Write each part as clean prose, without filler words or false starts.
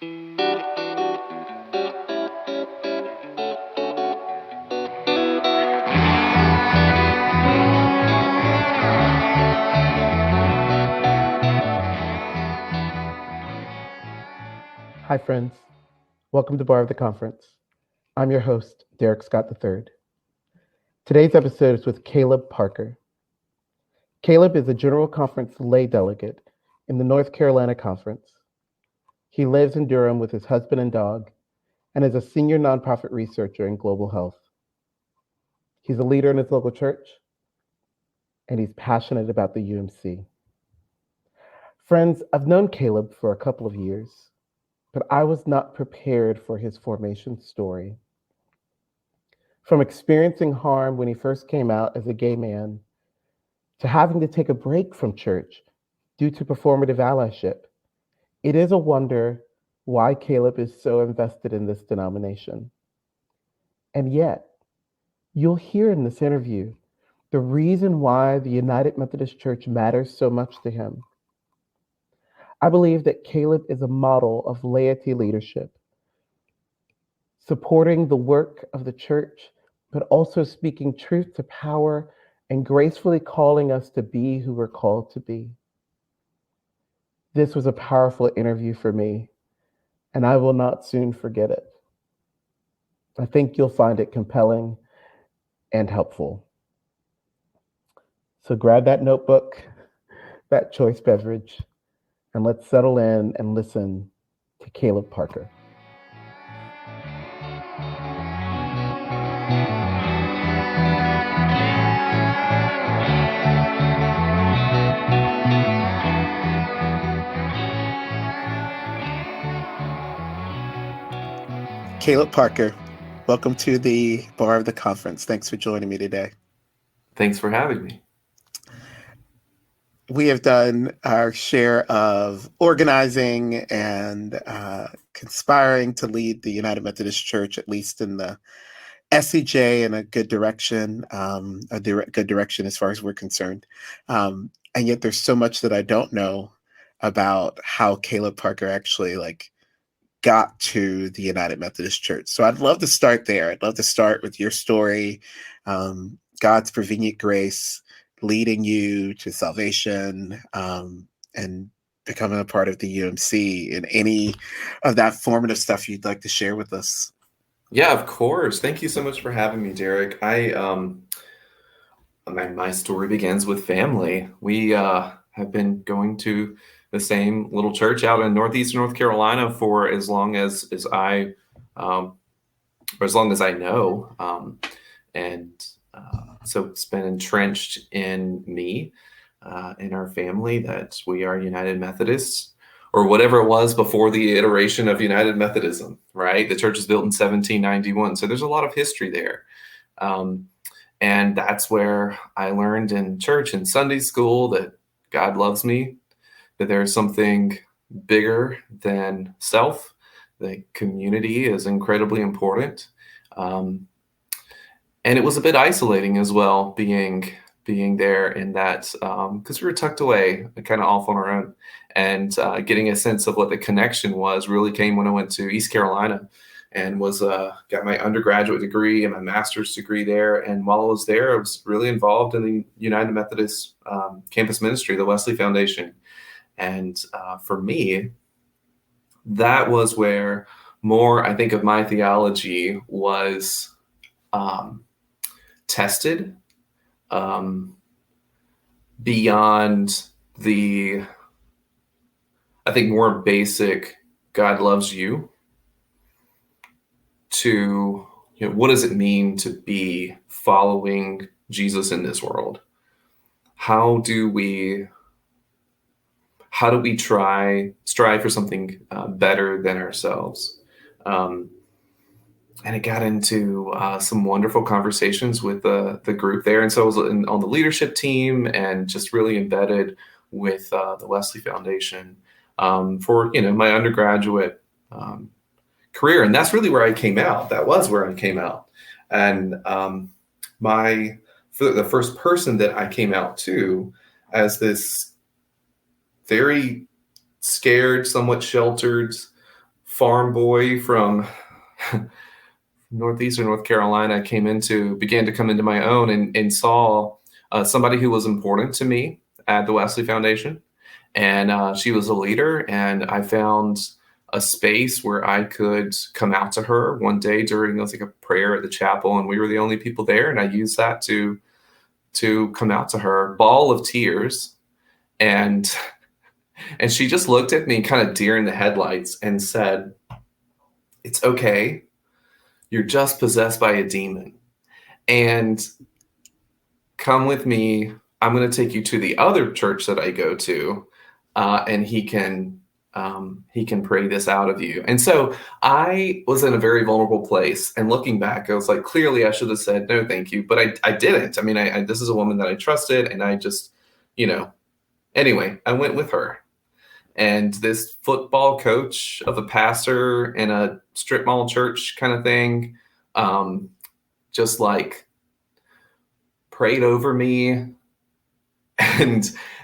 Hi, friends. Welcome to Bar of the Conference. I'm your host, Derek Scott III. Today's episode is with Caleb Parker. Caleb is a General Conference lay delegate in the North Carolina Conference. He lives in Durham with his husband and dog and is a senior nonprofit researcher in global health. He's a leader in his local church, and he's passionate about the UMC. Friends, I've known Caleb for a couple of years, but I was not prepared for his formation story. From experiencing harm when he first came out as a gay man, to having to take a break from church due to performative allyship, it is a wonder why Caleb is so invested in this denomination. And yet, you'll hear in this interview the reason why the United Methodist Church matters so much to him. I believe that Caleb is a model of laity leadership, supporting the work of the church, but also speaking truth to power and gracefully calling us to be who we're called to be. This was a powerful interview for me, and I will not soon forget it. I think you'll find it compelling and helpful. So grab that notebook, that choice beverage, and let's settle in and listen to Caleb Parker. Caleb Parker, welcome to the Bar of the Conference. Thanks for joining me today. Thanks for having me. We have done our share of organizing and conspiring to lead the United Methodist Church, at least in the SCJ, in a good direction, good direction as far as we're concerned. And yet there's so much that I don't know about how Caleb Parker actually got to the United Methodist Church. So I'd love to start there. I'd love to start with your story, God's prevenient grace leading you to salvation, and becoming a part of the UMC, and any of that formative stuff you'd like to share with us. Yeah, of course. Thank you so much for having me, Derek. My story begins with family. We have been going to the same little church out in Northeast North Carolina for as long as I know. So it's been entrenched in me, in our family, that we are United Methodists, or whatever it was before the iteration of United Methodism, right? The church was built in 1791. So there's a lot of history there. And that's where I learned in church and Sunday school that God loves me, that there's something bigger than self, that community is incredibly important. And it was a bit isolating as well, being there in that, because we were tucked away, kind of off on our own, and getting a sense of what the connection was really came when I went to East Carolina and got my undergraduate degree and my master's degree there. And while I was there, I was really involved in the United Methodist campus ministry, the Wesley Foundation. And for me, that was where more, I think, of my theology was tested, beyond the, I think, more basic God loves you, to, what does it mean to be following Jesus in this world? How do we strive for something better than ourselves? And it got into some wonderful conversations with the group there. And so I was on the leadership team and just really embedded with the Wesley Foundation for my undergraduate career. And that's really where I came out. That was where I came out. And the first person that I came out to as this very scared, somewhat sheltered farm boy from Northeastern North Carolina began to come into my own and saw somebody who was important to me at the Wesley Foundation. And she was a leader, and I found a space where I could come out to her one day during, it was like a prayer at the chapel, and we were the only people there. And I used that to come out to her, ball of tears. And she just looked at me kind of deer in the headlights and said, "It's okay. You're just possessed by a demon. And come with me. I'm going to take you to the other church that I go to, and he can pray this out of you." And so I was in a very vulnerable place. And looking back, I was like, clearly I should have said no, thank you, but I didn't. I mean, this is a woman that I trusted, and I just, anyway, I went with her. And this football coach of a pastor in a strip mall church kind of thing, just like prayed over me.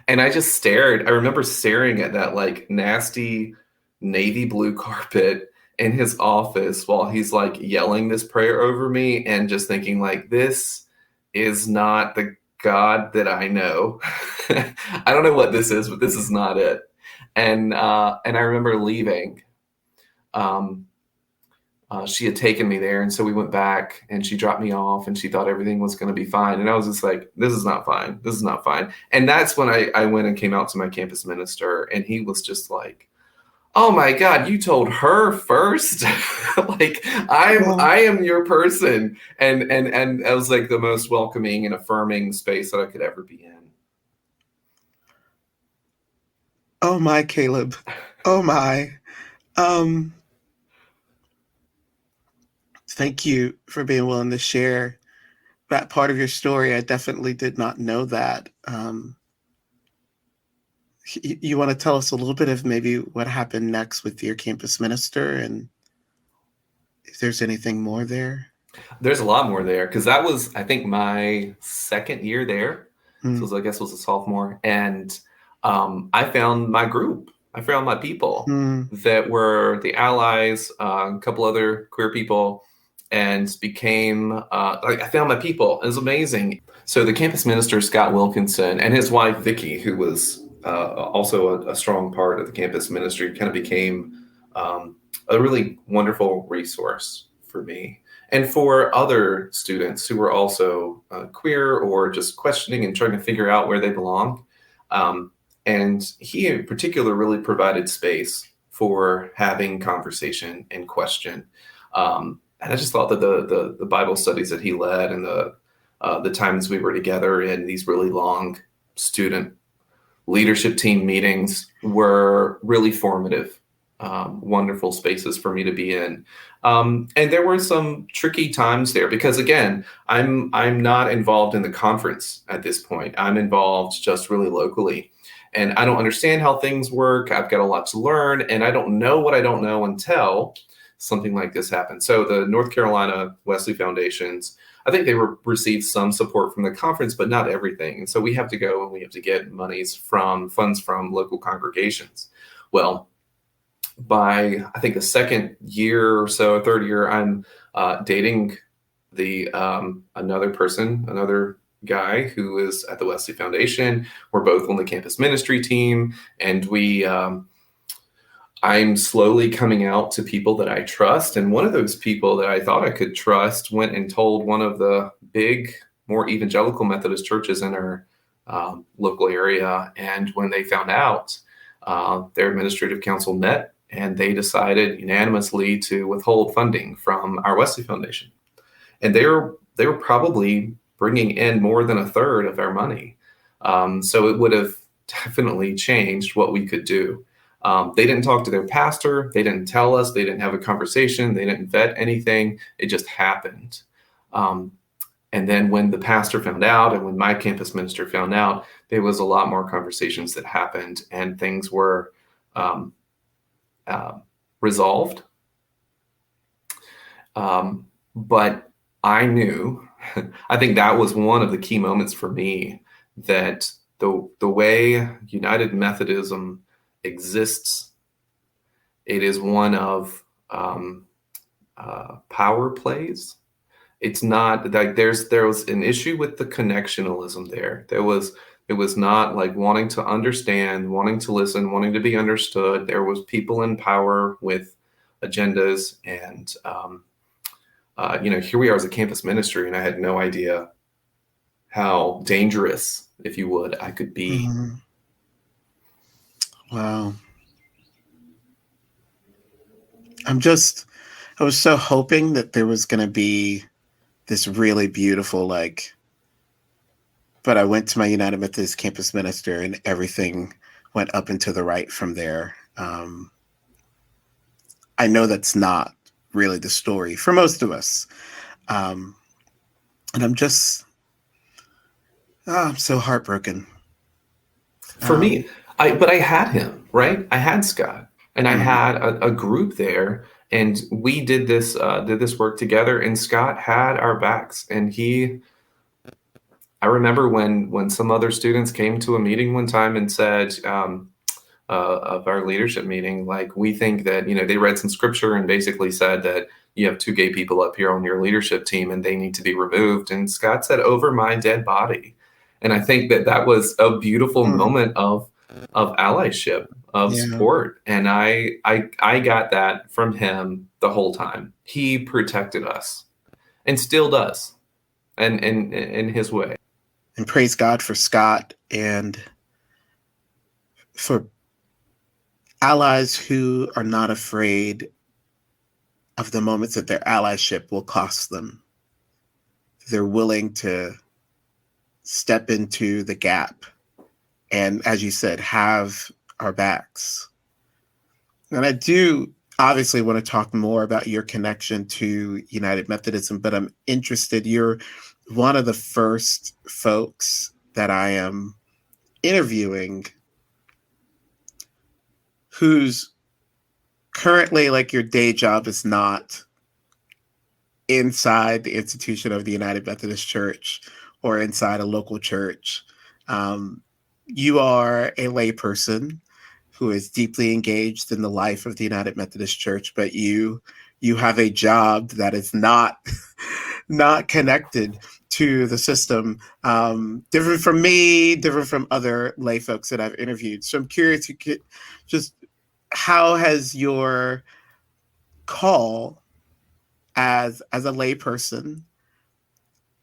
And I just stared. I remember staring at that like nasty navy blue carpet in his office while he's like yelling this prayer over me, and just thinking like, this is not the God that I know. I don't know what this is, but this is not it. And I remember leaving. She had taken me there, and so we went back, and she dropped me off, and she thought everything was going to be fine. And I was just like, this is not fine. This is not fine. And that's when I went and came out to my campus minister, and he was just like, "Oh my God, you told her first?" Like, I am your person. And it was like the most welcoming and affirming space that I could ever be in. Oh my, Caleb. Oh my. Thank you for being willing to share that part of your story. I definitely did not know that. You want to tell us a little bit of maybe what happened next with your campus minister, and if there's anything more there? There's a lot more there, because that was, I think, my second year there. So I guess it was a sophomore. And I found my group. I found my people that were the allies, a couple other queer people, and became, I found my people. It was amazing. So the campus minister, Scott Wilkinson, and his wife, Vicky, who was also a strong part of the campus ministry, kind of became a really wonderful resource for me and for other students who were also queer or just questioning and trying to figure out where they belong. And he in particular really provided space for having conversation and question. And I just thought that the Bible studies that he led, and the times we were together in these really long student leadership team meetings were really formative, wonderful spaces for me to be in. And there were some tricky times there, because again, I'm not involved in the conference at this point. I'm involved just really locally, and I don't understand how things work. I've got a lot to learn, and I don't know what I don't know until something like this happens. So the North Carolina Wesley Foundations, I think they received some support from the conference, but not everything. And so we have to go and we have to get funds from local congregations. Well, by I think the second year or so, third year, I'm dating another guy who is at the Wesley Foundation. We're both on the campus ministry team, and I'm slowly coming out to people that I trust. And one of those people that I thought I could trust went and told one of the big, more evangelical Methodist churches in our local area. And when they found out, their administrative council met, and they decided unanimously to withhold funding from our Wesley Foundation. And they were probably bringing in more than a third of our money. So it would have definitely changed what we could do. They didn't talk to their pastor. They didn't tell us. They didn't have a conversation. They didn't vet anything. It just happened. And then when the pastor found out, and when my campus minister found out, there was a lot more conversations that happened, and things were resolved. But I knew, I think that was one of the key moments for me, that the way United Methodism exists, it is one of um, power plays. It's not like there was an issue with the connectionalism there. It was not like wanting to understand, wanting to listen, wanting to be understood. There was people in power with agendas, and here we are as a campus ministry, and I had no idea how dangerous, if you would, I could be. Mhm. Wow. I was so hoping that there was going to be this really beautiful, but I went to my United Methodist campus minister and everything went up and to the right from there. I know that's not really the story for most of us. And I'm so heartbroken. For me, I had him, right? I had Scott, and I Mhm. had a group there, and we did this work together, and Scott had our backs, and I remember when some other students came to a meeting one time and said, of our leadership meeting, like, we think that, they read some scripture and basically said that you have two gay people up here on your leadership team and they need to be removed. And Scott said, over my dead body. And I think that was a beautiful Mm. moment of allyship, of Yeah. support. And I got that from him the whole time. He protected us and still does, and in his way. And praise God for Scott and for allies who are not afraid of the moments that their allyship will cost them. They're willing to step into the gap and, as you said, have our backs. And I do obviously want to talk more about your connection to United Methodism, but I'm interested. You're one of the first folks that I am interviewing who's currently, like, your day job is not inside the institution of the United Methodist Church or inside a local church. You are a layperson who is deeply engaged in the life of the United Methodist Church, but you have a job that is not not connected to the system. Different from me, different from other lay folks that I've interviewed. So I'm curious, you could just how has your call as a layperson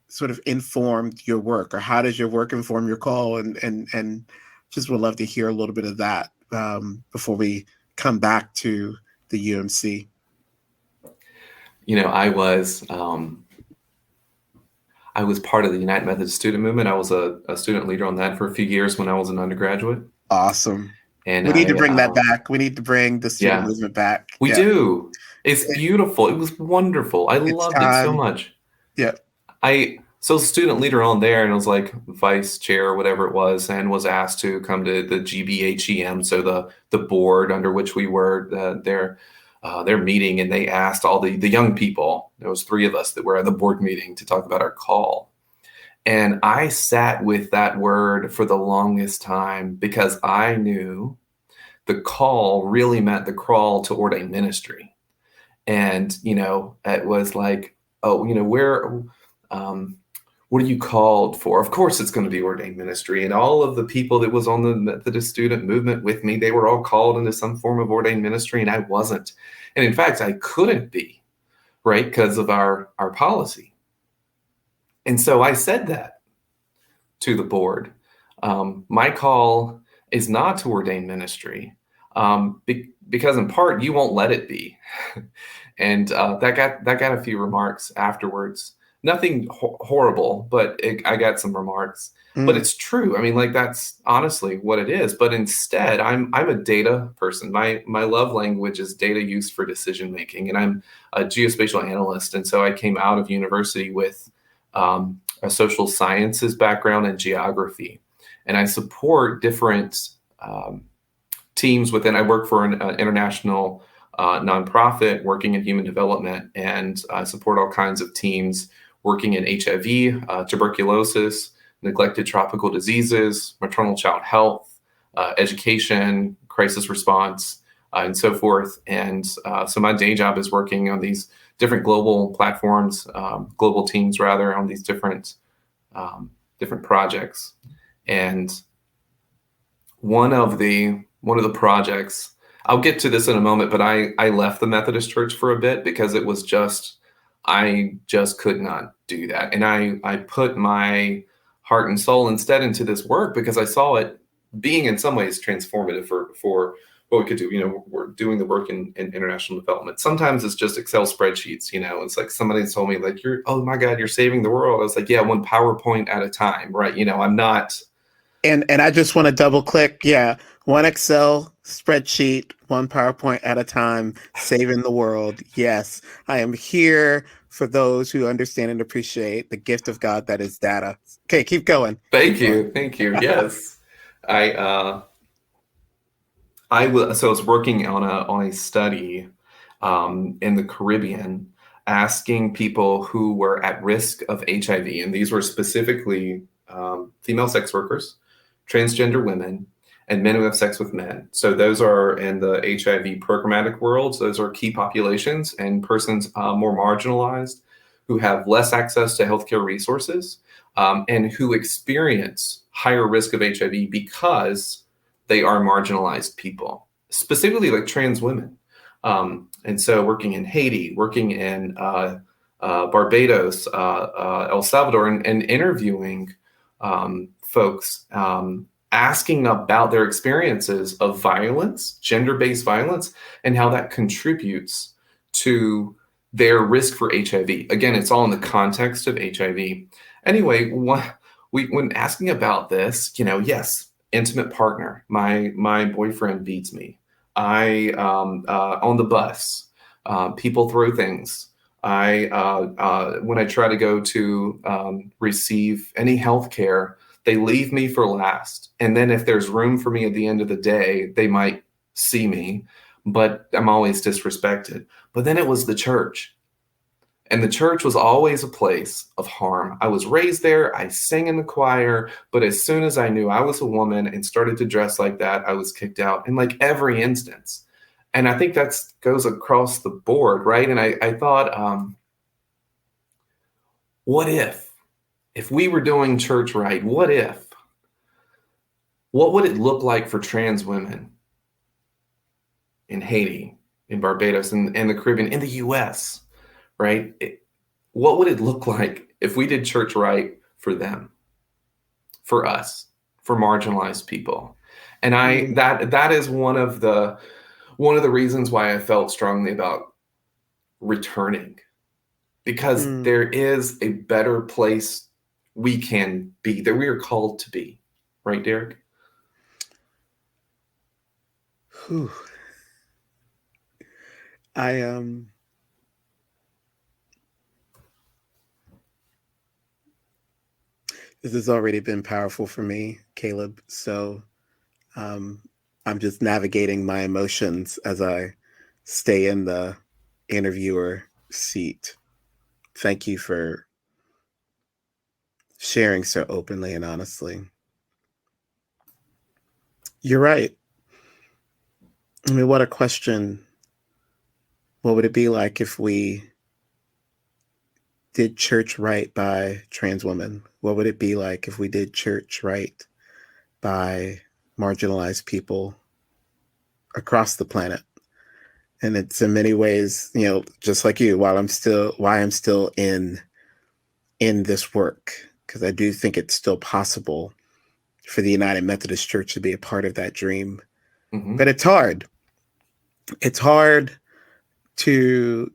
sort of informed your work, or how does your work inform your call? And just would love to hear a little bit of that before we come back to the UMC. I was part of the United Methodist Student Movement. I was a student leader on that for a few years when I was an undergraduate. Awesome. And we need to bring that back. We need to bring the student movement back. We do. It's beautiful. It was wonderful. I loved it so much. Yeah. So student leader on there, and I was like vice chair or whatever it was, and was asked to come to the GBHEM, so the board under which we were their meeting, and they asked all the young people. There was 3 of us that were at the board meeting to talk about our call. And I sat with that word for the longest time because I knew the call really meant the crawl to ordained ministry. And, it was like, oh, what are you called for? Of course it's going to be ordained ministry. And all of the people that was on the Methodist student movement with me, they were all called into some form of ordained ministry, and I wasn't. And in fact, I couldn't be, right, because of our policy. And so I said that to the board. My call is not to ordain ministry, because in part you won't let it be. And that got a few remarks afterwards. Nothing horrible, but I got some remarks. But it's true. I mean, like, that's honestly what it is. But instead, I'm a data person. My love language is data use for decision making, and I'm a geospatial analyst. And so I came out of university with a social sciences background and geography, and I support different teams within. I work for an international nonprofit working in human development, and I support all kinds of teams working in HIV, tuberculosis, neglected tropical diseases, maternal child health, education, crisis response, and so forth. And so my day job is working on these different global platforms, global teams rather, on these different projects. And one of the projects, I'll get to this in a moment, but I left the Methodist Church for a bit because it was I just could not do that. And I put my heart and soul instead into this work because I saw it being in some ways transformative for what we could do. We're doing the work in international development. Sometimes it's just Excel spreadsheets, it's like somebody told me like, oh my God, you're saving the world. I was like, yeah, one PowerPoint at a time, right? I'm not. And I just want to double click. Yeah. One Excel spreadsheet, one PowerPoint at a time, saving the world. Yes. I am here for those who understand and appreciate the gift of God that is data. Okay. Keep going. Thank you. Yes. I was working on a study in the Caribbean, asking people who were at risk of HIV, and these were specifically female sex workers, transgender women, and men who have sex with men. So those are in the HIV programmatic world. So those are key populations and persons more marginalized who have less access to healthcare resources and who experience higher risk of HIV because they are marginalized people, specifically like trans women. And so working in Haiti, working in Barbados, El Salvador, and interviewing folks, asking about their experiences of violence, gender-based violence, and how that contributes to their risk for HIV. Again, it's all in the context of HIV. Anyway, when asking about this, yes, intimate partner, my boyfriend beats me. I on the bus, people throw things. When I try to go to receive any health care, they leave me for last. And then if there's room for me at the end of the day, they might see me, but I'm always disrespected. But then it was the church. And the church was always a place of harm. I was raised there. I sang in the choir. But as soon as I knew I was a woman and started to dress like that, I was kicked out in like every instance. And I think that goes across the board, right? And I thought, what if we were doing church right, what would it look like for trans women in Haiti, in Barbados, in the Caribbean, in the US, right? What would it look like if we did church right for them, for us, for marginalized people? And that is one of the reasons why I felt strongly about returning, because there is a better place we can be, that we are called to be. Right, Derek? Whew. This has already been powerful for me, Caleb. So I'm just navigating my emotions as I stay in the interviewer seat. Thank you for sharing so openly and honestly. You're right. I mean, what a question. What would it be like if we did church right by trans women? What would it be like if we did church right by marginalized people across the planet? And it's in many ways, just like you, why I'm still in this work, because I do think it's still possible for the United Methodist Church to be a part of that dream. Mm-hmm. But it's hard. It's hard to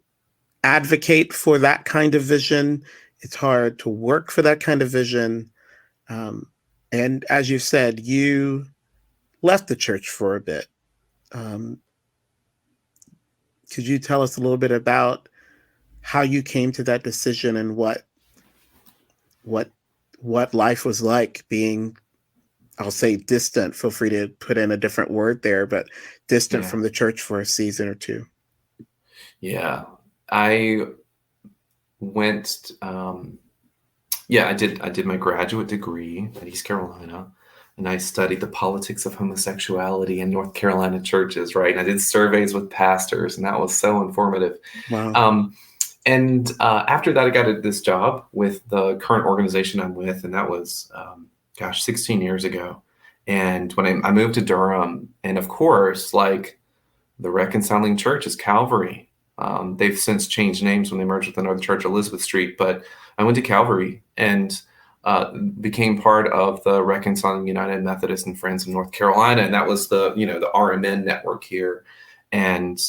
advocate for that kind of vision. It's hard to work for that kind of vision. And as you said, you left the church for a bit. Could you tell us a little bit about how you came to that decision and what life was like being, I'll say distant, feel free to put in a different word there, but distant from the church for a season or two? Yeah, I went, I did my graduate degree at East Carolina. and I studied the politics of homosexuality in North Carolina churches, right? And I did surveys with pastors, and that was so informative. Wow. And after that, I got this job with the current organization I'm with, and that was, 16 years ago. And when I moved to Durham, and of course, like the Reconciling Church is Calvary. They've since changed names when they merged with another church, Elizabeth Street. But I went to Calvary and became part of the Reconciling United Methodist and Friends of North Carolina, and that was the RMN network here. And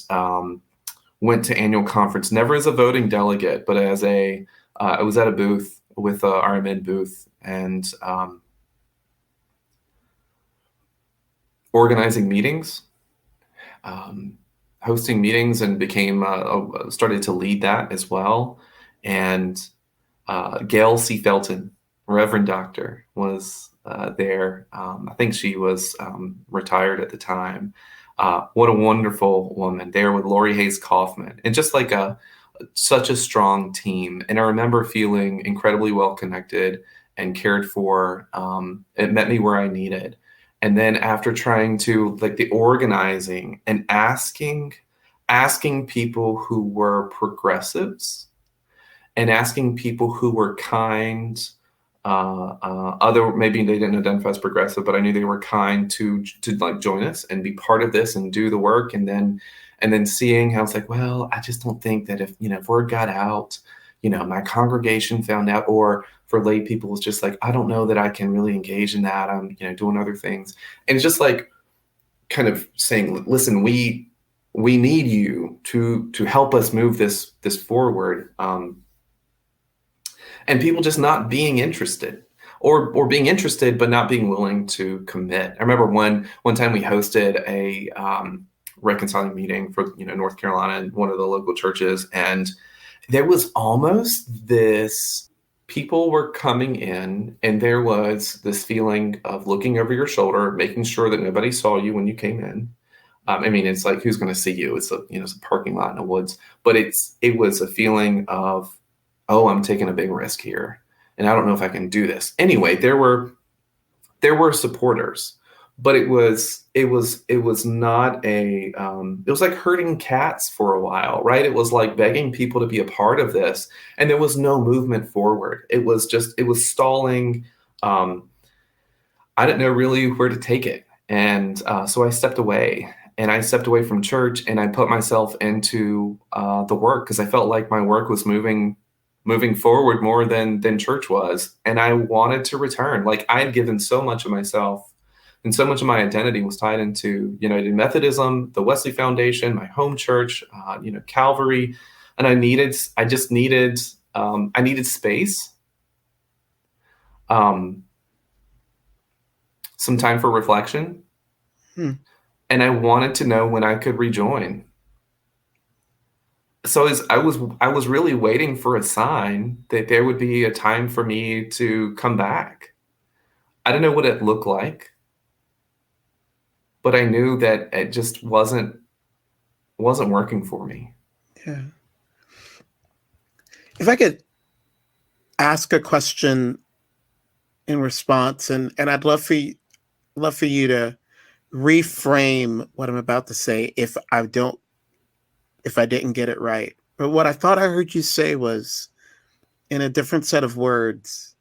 went to annual conference, never as a voting delegate, but as I was at a booth with a RMN booth and organizing meetings, hosting meetings, and became started to lead that as well. And Gail C. Felton, Reverend Doctor, was there. I think she was retired at the time. What a wonderful woman there with Lori Hayes Kaufman, and just like such a strong team. And I remember feeling incredibly well connected and cared for. It met me where I needed. And then after trying to like the organizing and asking people who were progressives and asking people who were kind, other, maybe they didn't identify as progressive, but I knew they were kind to like join us and be part of this and do the work. And then seeing how it's like, well, I just don't think that if word got out, my congregation found out, or for lay people, it's just like, I don't know that I can really engage in that. I'm, doing other things. And it's just like kind of saying, listen, we need you to help us move this forward. And people just not being interested, or being interested but not being willing to commit. I remember one time we hosted a reconciling meeting for North Carolina in one of the local churches, and there was almost this, people were coming in and there was this feeling of looking over your shoulder, making sure that nobody saw you when you came in. It's like, who's going to see you? It's it's a parking lot in the woods, but it was a feeling of, oh, I'm taking a big risk here, and I don't know if I can do this. Anyway, there were supporters, but it was not a, it was like herding cats for a while, right? It was like begging people to be a part of this, and there was no movement forward. It was stalling. I didn't know really where to take it, and so I stepped away. And I stepped away from church, and I put myself into the work, because I felt like my work was moving forward more than church was. And I wanted to return. Like, I had given so much of myself, and so much of my identity was tied into United Methodism, the Wesley Foundation, my home church, Calvary. And I needed space, some time for reflection. And I wanted to know when I could rejoin. So I was really waiting for a sign that there would be a time for me to come back. I didn't know what it looked like, but I knew that it just wasn't working for me. Yeah. If I could ask a question in response, and I'd love for you to reframe what I'm about to say if I didn't get it right. But what I thought I heard you say was, in a different set of words,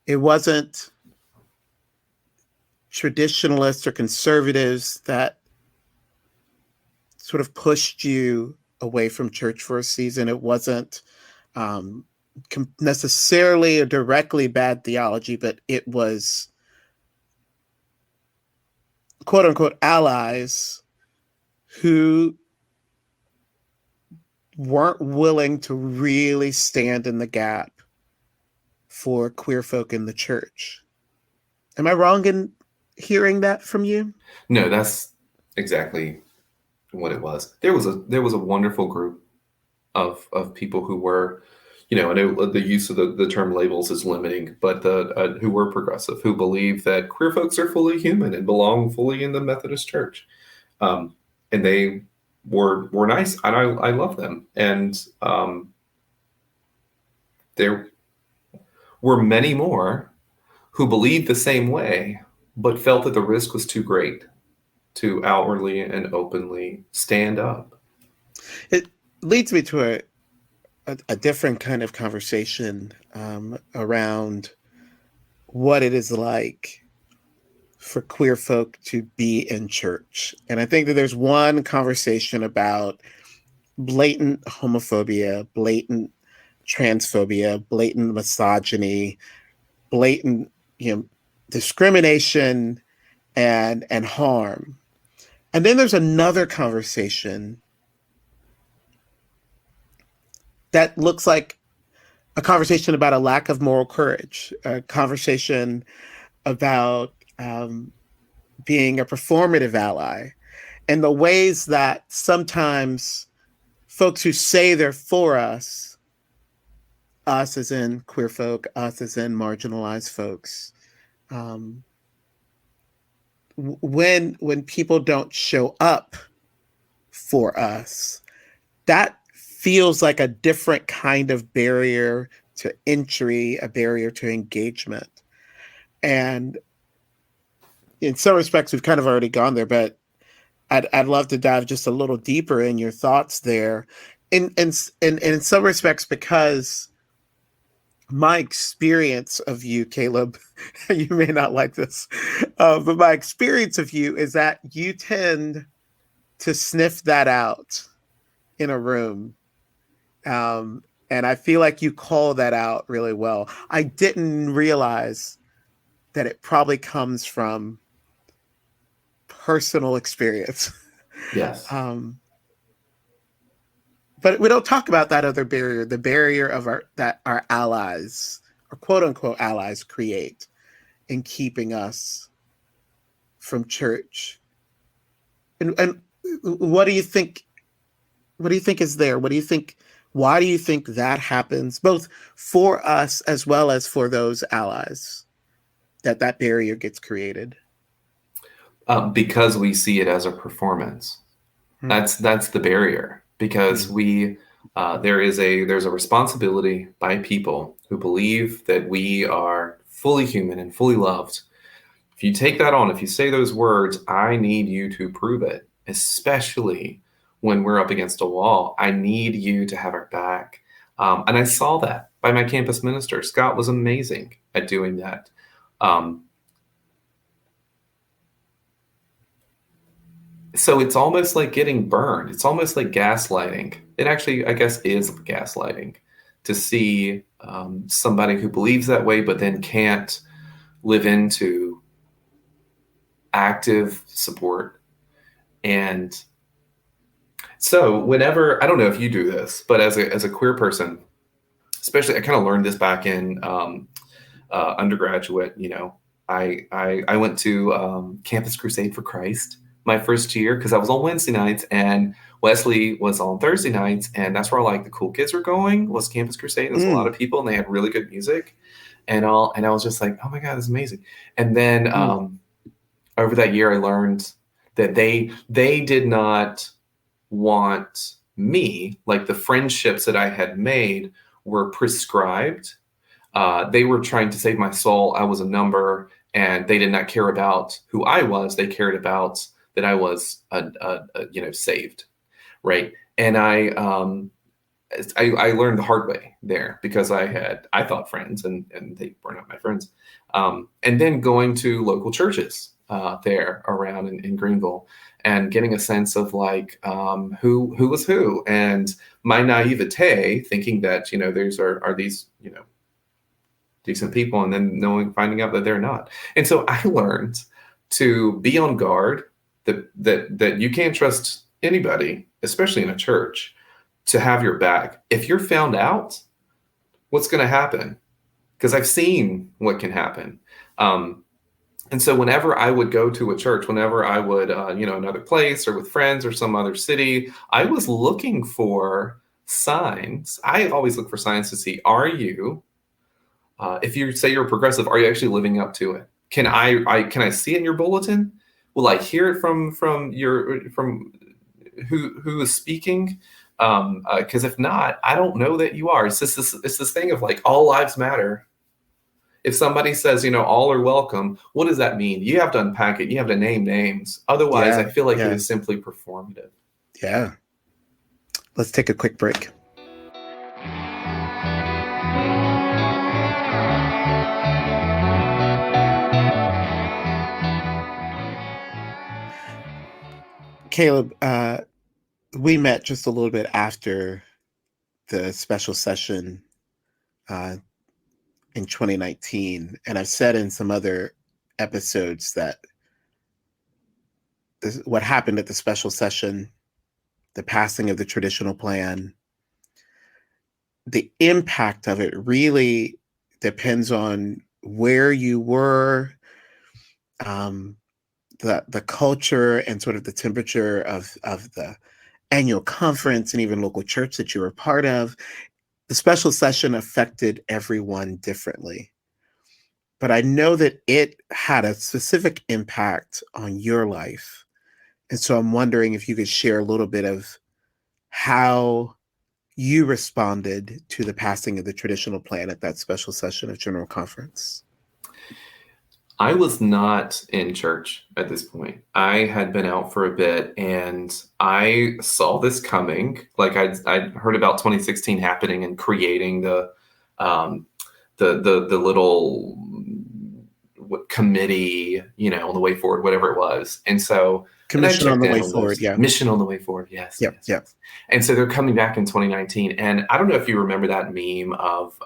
it wasn't traditionalists or conservatives that sort of pushed you away from church for a season. It wasn't necessarily or directly bad theology, but it was, quote unquote, allies who weren't willing to really stand in the gap for queer folk in the church. Am I wrong in hearing that from you? No, that's exactly what it was. There was a wonderful group of people who were, I know the use of the term labels is limiting, but who were progressive, who believe that queer folks are fully human and belong fully in the Methodist Church, and they were nice, and I love them. And there were many more who believed the same way, but felt that the risk was too great to outwardly and openly stand up. It leads me to a different kind of conversation around what it is like for queer folk to be in church. And I think that there's one conversation about blatant homophobia, blatant transphobia, blatant misogyny, blatant, discrimination and harm. And then there's another conversation that looks like a conversation about a lack of moral courage, a conversation about being a performative ally, and the ways that sometimes folks who say they're for us as in queer folk, us as in marginalized folks, when people don't show up for us, that feels like a different kind of barrier to entry, a barrier to engagement. And in some respects, we've kind of already gone there, but I'd love to dive just a little deeper in your thoughts there. In some respects, because my experience of you, Caleb, you may not like this, but my experience of you is that you tend to sniff that out in a room. And I feel like you call that out really well. I didn't realize that it probably comes from personal experience. Yes. But we don't talk about that other barrier, the barrier of that our allies, or quote unquote allies, create in keeping us from church. And what do you think? What do you think is there? What do you think? Why do you think that happens, both for us as well as for those allies, that barrier gets created? Because we see it as a performance. That's the barrier. Because there's a responsibility by people who believe that we are fully human and fully loved. If you take that on, if you say those words, I need you to prove it, especially when we're up against a wall. I need you to have our back. And I saw that by my campus minister. Scott was amazing at doing that. So it's almost like getting burned. It's almost like gaslighting. It actually, I guess, is gaslighting to see somebody who believes that way, but then can't live into active support. And so whenever, I don't know if you do this, but as a queer person, especially, I kind of learned this back in undergraduate. I went to Campus Crusade for Christ my first year because I was on Wednesday nights and Wesley was on Thursday nights, and that's where like the cool kids were going, was Campus Crusade. There's a lot of people and they had really good music and all, and I was just like, oh my God, this is amazing. And then over that year I learned that they did not want me, like the friendships that I had made were prescribed. They were trying to save my soul. I was a number, and they did not care about who I was. They cared about that I was, saved, right? And I learned the hard way there because I thought friends, and they were not my friends. And then going to local churches there around in Greenville, and getting a sense of like who was who, and my naivete thinking that these are these decent people, and then finding out that they're not. And so I learned to be on guard, that you can't trust anybody, especially in a church, to have your back. If you're found out, what's going to happen? Because I've seen what can happen. And so whenever I would go to a church, whenever I would, another place or with friends or some other city, I was looking for signs. I always look for signs to see, are you, if you say you're progressive, are you actually living up to it? Can I see it in your bulletin? Will I hear it from who is speaking? Because if not, I don't know that you are. It's this thing of like all lives matter, If somebody says, all are welcome, what does that mean? You have to unpack it. You have to name names. Otherwise, I feel like it is simply performative. Yeah. Let's take a quick break. Caleb, we met just a little bit after the special session in 2019, and I've said in some other episodes that what happened at the special session, the passing of the traditional plan, the impact of it really depends on where you were, the culture and sort of the temperature of the annual conference and even local church that you were part of. The special session affected everyone differently. But I know that it had a specific impact on your life. And so I'm wondering if you could share a little bit of how you responded to the passing of the traditional plan at that special session of General Conference. I was not in church at this point. I had been out for a bit, and I saw this coming. Like I'd heard about 2016 happening and creating the little committee, on the way forward, whatever it was. And so Commission on the Way Forward, yeah. Mission on the Way Forward, yes. Yep, yes. yep. And so they're coming back in 2019. And I don't know if you remember that meme of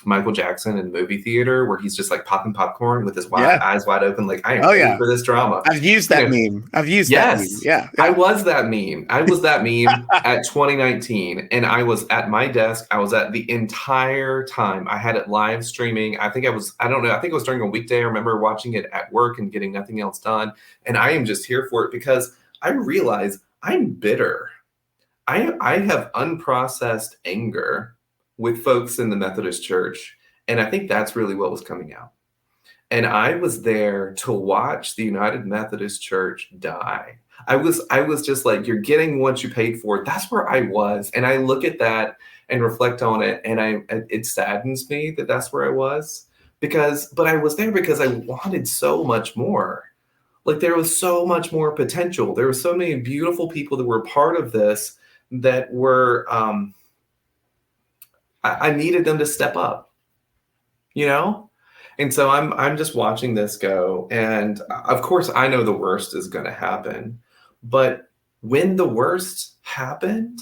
Michael Jackson in the movie theater where he's just like popping popcorn with his eyes wide open, like, I am ready for this drama. I've used that meme. That meme. Yeah. I was that meme. I was that meme at 2019. And I was at my desk. I was at the entire time. I had it live streaming. I think it was during a weekday. I remember watching it at work and getting nothing else done. And I am just here for it because I realize I'm bitter. I have unprocessed anger with folks in the Methodist Church. And I think that's really what was coming out. And I was there to watch the United Methodist Church die. I was just like, you're getting what you paid for. That's where I was. And I look at that and reflect on it. And it saddens me that that's where I was but I was there because I wanted so much more. Like there was so much more potential. There were so many beautiful people that were a part of this that were, I needed them to step up, And so I'm just watching this go. And of course, I know the worst is going to happen. But when the worst happened,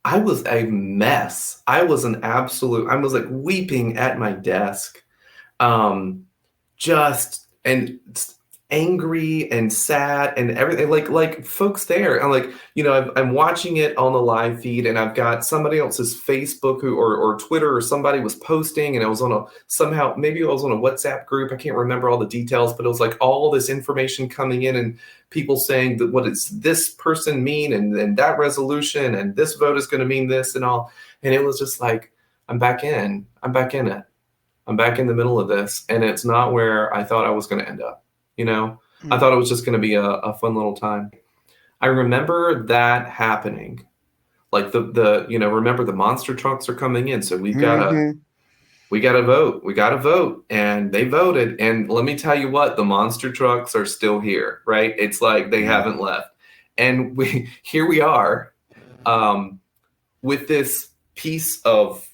I was a mess. I was like weeping at my desk, and angry and sad and everything, like folks there. And like, I'm watching it on the live feed, and I've got somebody else's Facebook or Twitter, or somebody was posting, and I was maybe I was on a WhatsApp group. I can't remember all the details, but it was like all this information coming in and people saying that what does this person mean, and that resolution, and this vote is going to mean this and all. And it was just like, I'm back in it. I'm back in the middle of this, and it's not where I thought I was going to end up. I thought it was just going to be a fun little time. I remember that happening. Like remember the monster trucks are coming in. So we got to vote. We got to vote. And they voted. And let me tell you what, the monster trucks are still here, right? It's like they haven't left. And here we are with this piece of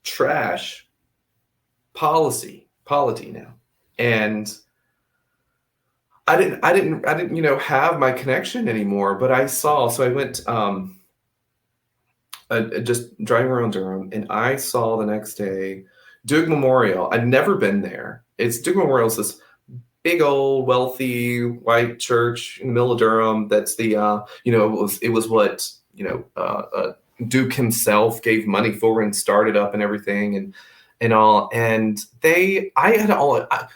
trash polity now. And I didn't have my connection anymore, but I saw, so I went just driving around Durham, and I saw the next day Duke Memorial. I'd never been there. Duke Memorial is this big old wealthy white church in the middle of Durham. That's the it was what Duke himself gave money for and started up and everything and all. And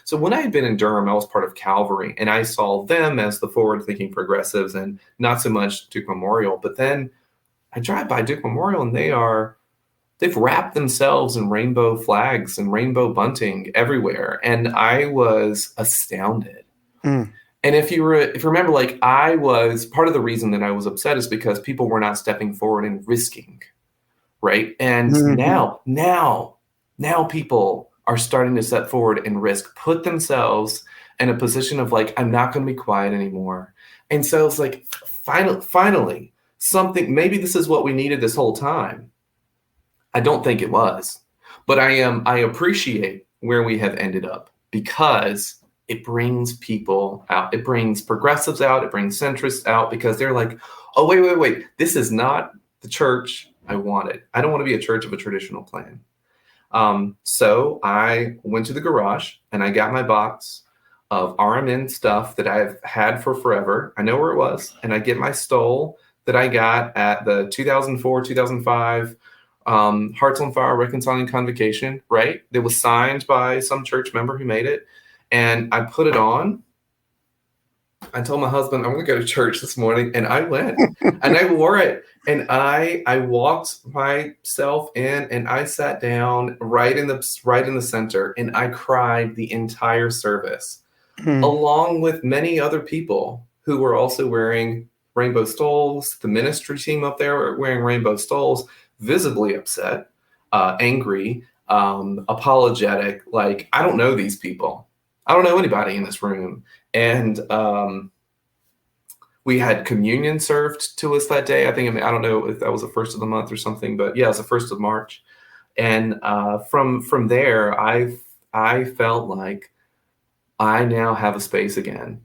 so when I had been in Durham, I was part of Calvary, and I saw them as the forward-thinking progressives and not so much Duke Memorial. But then I drive by Duke Memorial, and they've wrapped themselves in rainbow flags and rainbow bunting everywhere. And I was astounded. And if you remember, like, I was part of the reason that I was upset is because people were not stepping forward and risking, right? And now people are starting to step forward and put themselves in a position of like, I'm not going to be quiet anymore. And so it's like, finally, something, maybe this is what we needed this whole time. I don't think it was, but I appreciate where we have ended up because it brings people out. It brings progressives out. It brings centrists out because they're like, oh, wait. This is not the church I wanted. I don't want to be a church of a traditional plan. So I went to the garage and I got my box of RMN stuff that I've had for forever. I know where it was. And I get my stole that I got at the 2004, 2005 Hearts on Fire Reconciling Convocation, right? That was signed by some church member who made it. And I put it on. I told my husband, I'm going to go to church this morning. And I went and I wore it. And I walked myself in and I sat down right in the center. And I cried the entire service, along with many other people who were also wearing rainbow stoles. The ministry team up there were wearing rainbow stoles, visibly upset, angry, apologetic. Like, I don't know these people. I don't know anybody in this room. And we had communion served to us that day. I don't know if that was the first of the month or something, but yeah, it was the 1st of March. And from there, I felt like I now have a space again.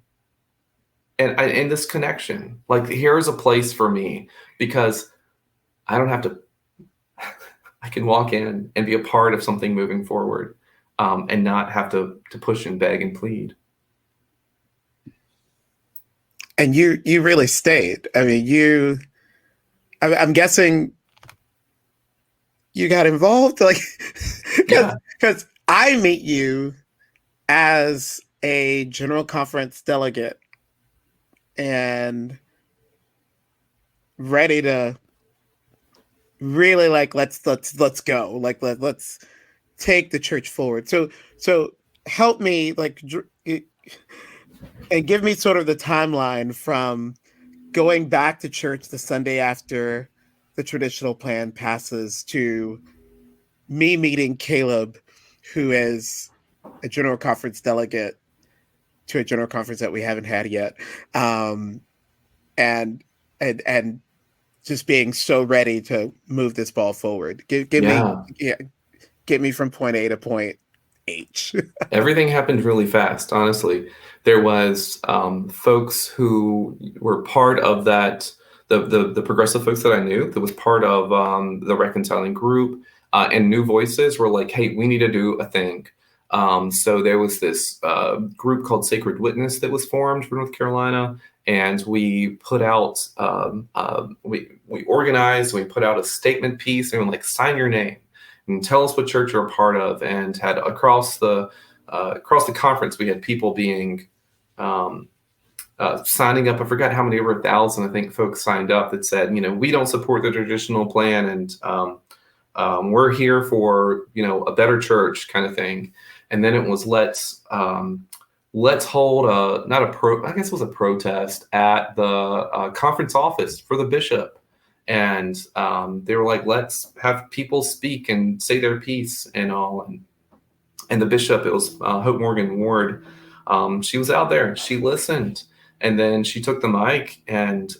And this connection, like, here is a place for me because I don't have to, I can walk in and be a part of something moving forward, and not have to push and beg and plead. And you really stayed. I mean, I'm guessing you got involved, like, because I meet you as a general conference delegate and ready to really, like, let's go, like, let's take the church forward. So help me, like, and give me sort of the timeline from going back to church the Sunday after the traditional plan passes to me meeting Caleb, who is a general conference delegate to a general conference that we haven't had yet, and just being so ready to move this ball forward. Get me from point A to point H. Everything happened really fast, honestly. There was folks who were part of that, the progressive folks that I knew that was part of the reconciling group, and new voices were like, hey, we need to do a thing. So there was this group called Sacred Witness that was formed for North Carolina, and we put out, we organized, we put out a statement piece, and like, sign your name and tell us what church you're a part of. And had across the conference, we had people being signing up. I forgot how many, over 1,000, I think, folks signed up that said, we don't support the traditional plan, and we're here for, a better church kind of thing. And then it was let's hold I guess it was a protest at the conference office for the bishop. And they were like, let's have people speak and say their piece and all. And the bishop, it was Hope Morgan Ward. She was out there. She listened, and then she took the mic and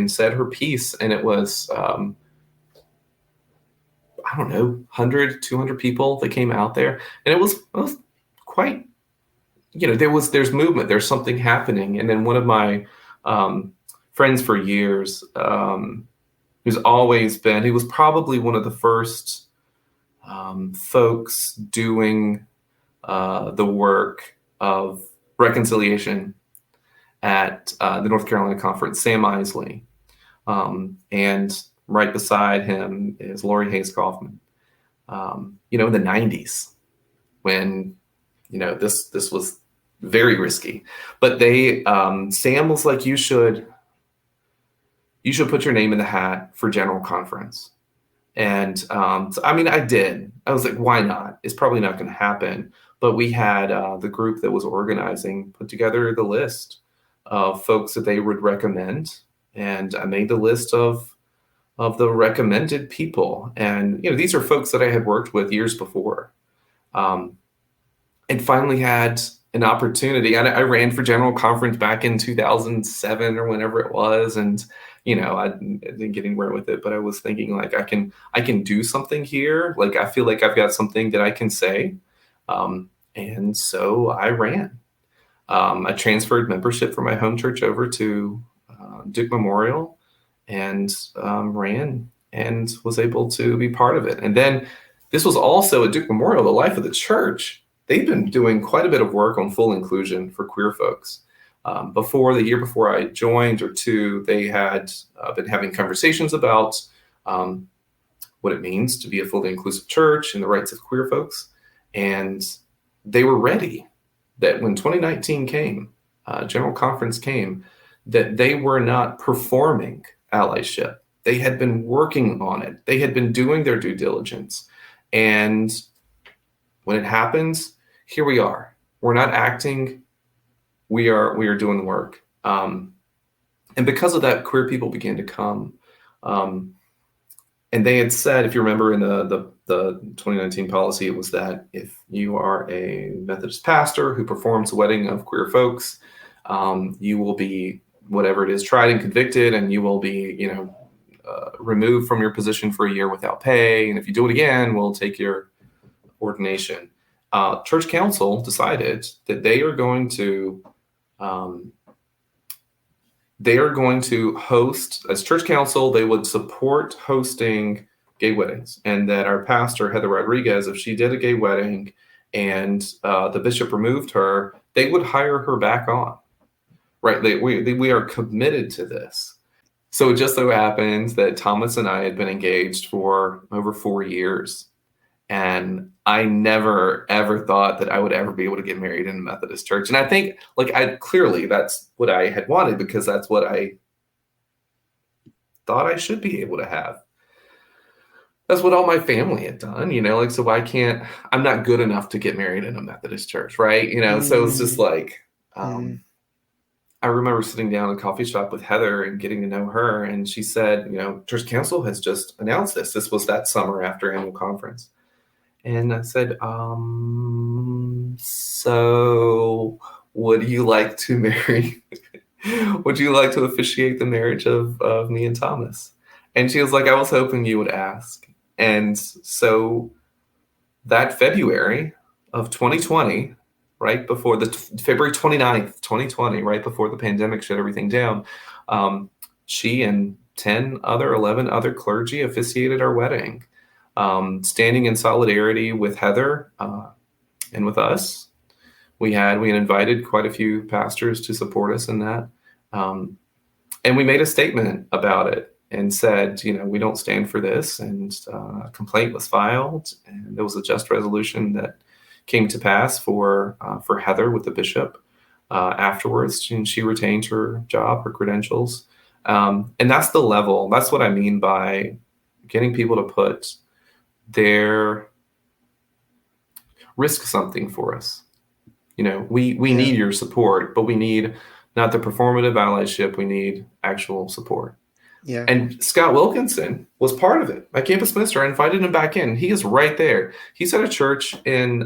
said her piece. And it was, I don't know, 100, 200 people that came out there. And it was quite, there's movement, there's something happening. And then one of my friends for years, who's always been, he was probably one of the first folks doing the work of reconciliation at the North Carolina Conference, Sam Isley. And right beside him is Lori Hayes Kaufman. In the 90s, when, this was very risky, but they, Sam was like, you should put your name in the hat for general conference. And so, I did. I was like, why not? It's probably not going to happen. But we had the group that was organizing put together the list of folks that they would recommend. And I made the list of the recommended people. And, these are folks that I had worked with years before. And finally had an opportunity. I ran for general conference back in 2007 or whenever it was. And, I didn't get anywhere with it, but I was thinking like, I can do something here. Like, I feel like I've got something that I can say. And so I ran. I transferred membership from my home church over to Duke Memorial and ran and was able to be part of it. And then this was also at Duke Memorial, the life of the church. They've been doing quite a bit of work on full inclusion for queer folks. The year before I joined or two, they had been having conversations about what it means to be a fully inclusive church and the rights of queer folks. And they were ready that when 2019 came, General Conference came, that they were not performing allyship. They had been working on it. They had been doing their due diligence. And when it happens, here we are. We're not acting. We are doing the work. And because of that, queer people began to come. And they had said, if you remember in the 2019 policy, it was that if you are a Methodist pastor who performs a wedding of queer folks, you will be, whatever it is, tried and convicted, and you will be, removed from your position for a year without pay. And if you do it again, we'll take your ordination. Church council decided that they are going to host, as church council, they would support hosting gay weddings, and that our pastor, Heather Rodriguez, if she did a gay wedding and the bishop removed her, they would hire her back on. Right? We are committed to this. So it just so happens that Thomas and I had been engaged for over 4 years. And I never, ever thought that I would ever be able to get married in a Methodist church. And I think, clearly that's what I had wanted, because that's what I thought I should be able to have. That's what all my family had done, so I'm not good enough to get married in a Methodist church, right? So it's just I remember sitting down in a coffee shop with Heather and getting to know her. And she said, church council has just announced this. This was that summer after annual conference. And I said, so would you like to marry? Would you like to officiate the marriage of me and Thomas? And she was like, I was hoping you would ask. And so that February of 2020, right before February 29th, 2020, right before the pandemic shut everything down, she and 11 other clergy officiated our wedding. Standing in solidarity with Heather and with us. We had invited quite a few pastors to support us in that. And we made a statement about it and said, we don't stand for this. And a complaint was filed, and there was a just resolution that came to pass for Heather with the bishop afterwards. And she retained her job, her credentials. And that's the level. That's what I mean by getting people to put their risk something for us. We need your support, but we need not the performative allyship. We need actual support. Yeah. And Scott Wilkinson was part of it. My campus minister, I invited him back in. He is right there. He's at a church in,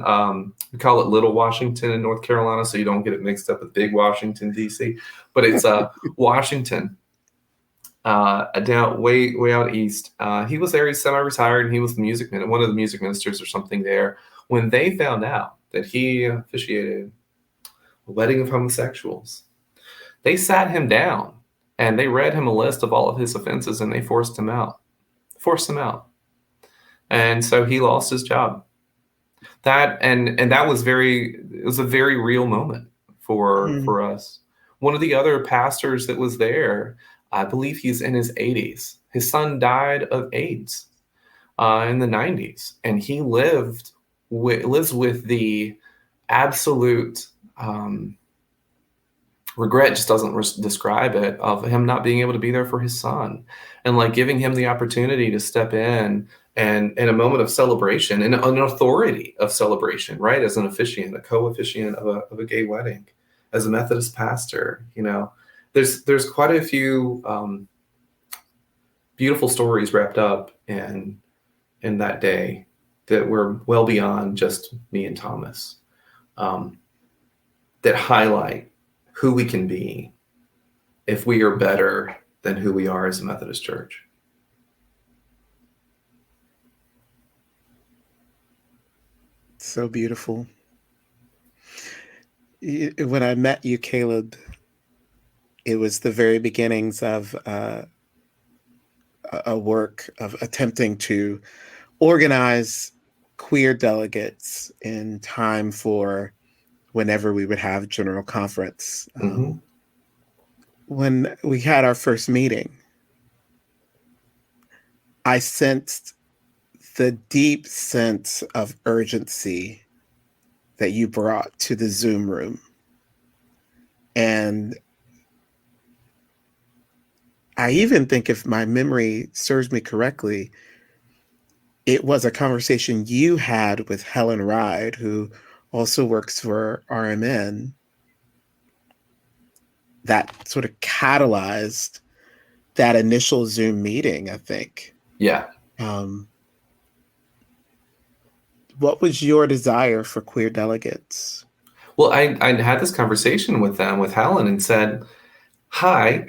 we call it Little Washington in North Carolina, so you don't get it mixed up with Big Washington, D.C. But it's Washington. Down way out east. He was there. He's semi-retired, and he was one of the music ministers or something there. When they found out that he officiated a wedding of homosexuals, they sat him down and they read him a list of all of his offenses, and they forced him out. And so he lost his job. That was it was a very real moment for us. One of the other pastors that was there, I believe he's in his 80s. His son died of AIDS in the 90s, and he lives with the absolute regret, just doesn't describe it, of him not being able to be there for his son, and giving him the opportunity to step in and in a moment of celebration and an authority of celebration, right, as an officiant, a co-officiant of a gay wedding, as a Methodist pastor. There's quite a few beautiful stories wrapped up in that day that were well beyond just me and Thomas, that highlight who we can be if we are better than who we are as a Methodist Church. So beautiful. When I met you, Caleb, it was the very beginnings of a work of attempting to organize queer delegates in time for whenever we would have general conference. When we had our first meeting, I sensed the deep sense of urgency that you brought to the Zoom room. And I even think, if my memory serves me correctly, it was a conversation you had with Helen Ride, who also works for RMN, that sort of catalyzed that initial Zoom meeting, I think. Yeah. What was your desire for queer delegates? Well, I had this conversation with them, with Helen, and said, hi,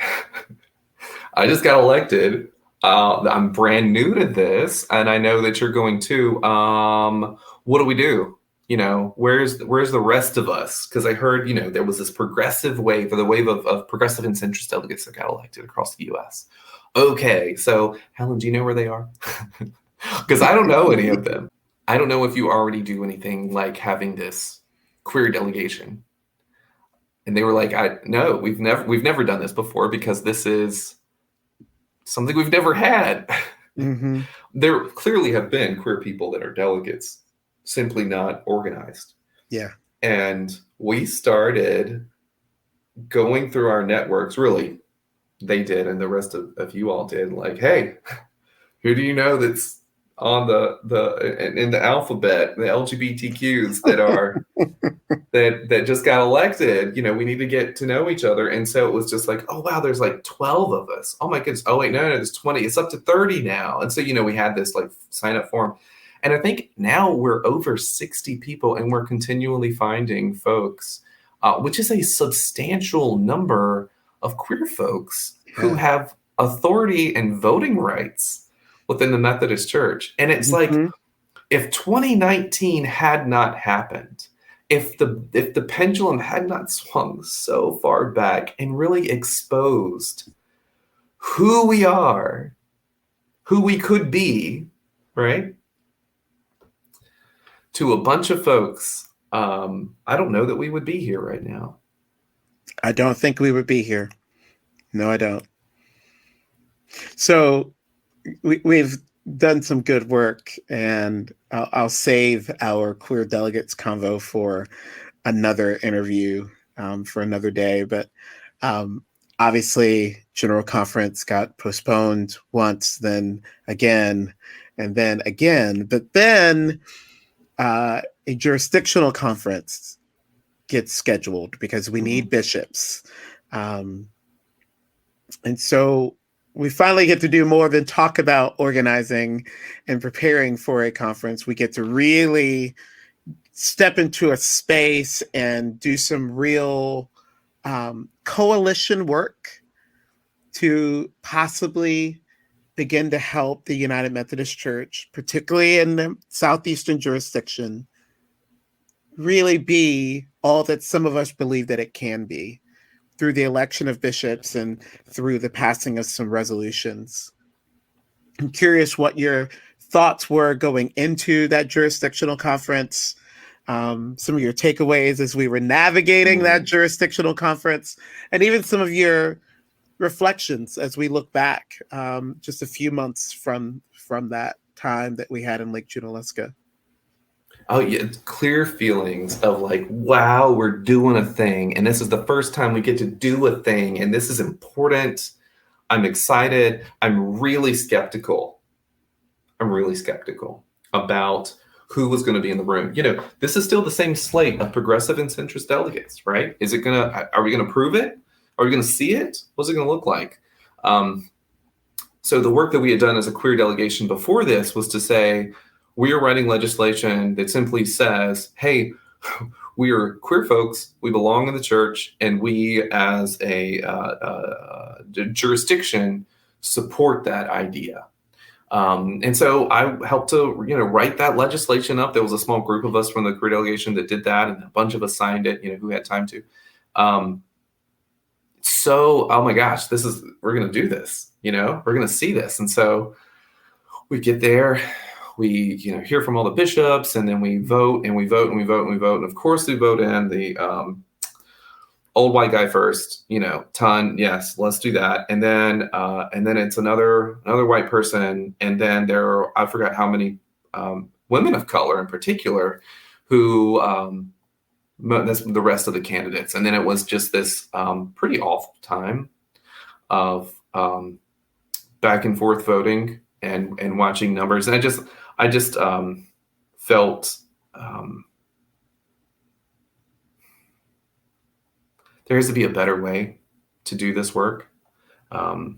I just got elected. I'm brand new to this, and I know that you're going too. What do we do? Where's the rest of us? Because I heard, there was this progressive wave, or the wave of progressive and centrist delegates that got elected across the U.S. Okay, so Helen, do you know where they are? Because I don't know any of them. I don't know if you already do anything like having this queer delegation. And they were like, no, we've never done this before, because this is something we've never had. Mm-hmm. There clearly have been queer people that are delegates, simply not organized. Yeah. And we started going through our networks, really, they did, and the rest of you all did, like, hey, who do you know that's on in the alphabet, the LGBTQs that are that just got elected? We need to get to know each other. And so it was just like, oh wow, there's like 12 of us. Oh my goodness. Oh wait, no, there's 20. It's up to 30 now. And so we had this like sign up form. And I think now we're over 60 people, and we're continually finding folks, which is a substantial number of queer folks who have authority and voting rights within the Methodist Church. And it's like, if 2019 had not happened, if the pendulum had not swung so far back and really exposed who we are, who we could be, right, to a bunch of folks, I don't know that we would be here right now. I don't think we would be here. No, I don't. So we've done some good work, and I'll save our queer delegates convo for another interview, for another day. But obviously, General Conference got postponed once, then again, and then again. But then a jurisdictional conference gets scheduled because we need bishops. And so we finally get to do more than talk about organizing and preparing for a conference. We get to really step into a space and do some real coalition work to possibly begin to help the United Methodist Church, particularly in the Southeastern jurisdiction, really be all that some of us believe that it can be, through the election of bishops and through the passing of some resolutions. I'm curious what your thoughts were going into that jurisdictional conference, some of your takeaways as we were navigating that jurisdictional conference, and even some of your reflections as we look back just a few months from that time that we had in Lake Junaluska. Oh yeah, clear feelings of like, wow, we're doing a thing, and this is the first time we get to do a thing, and this is important. I'm excited. I'm really skeptical about who was going to be in the room. This is still the same slate of progressive and centrist delegates, right? Are we going to prove it? Are we going to see it? What's it going to look like? So the work that we had done as a queer delegation before this was to say, we are writing legislation that simply says, hey, we are queer folks, we belong in the church, and we as a jurisdiction support that idea. And so I helped to, write that legislation up. There was a small group of us from the queer delegation that did that, and a bunch of us signed it, who had time to. So, oh my gosh, we're going to do this, we're going to see this. And so we get there, we, hear from all the bishops, and then we vote and we vote and we vote and we vote. And of course we vote in the old white guy first, ton. Yes, let's do that. And then it's another white person. And then I forgot how many women of color in particular who, that's the rest of the candidates. And then it was just this pretty awful time of back and forth voting and watching numbers. And I just felt there has to be a better way to do this work. There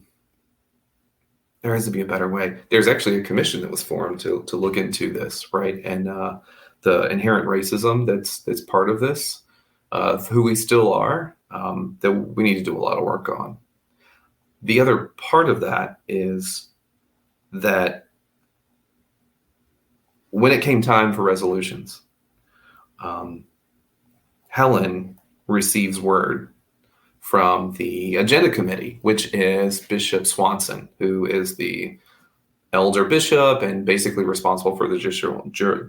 has to be a better way. There's actually a commission that was formed to look into this, right? And the inherent racism that's part of this, of who we still are, that we need to do a lot of work on. The other part of that is that when it came time for resolutions, Helen receives word from the agenda committee, which is Bishop Swanson, who is the elder bishop and basically responsible for the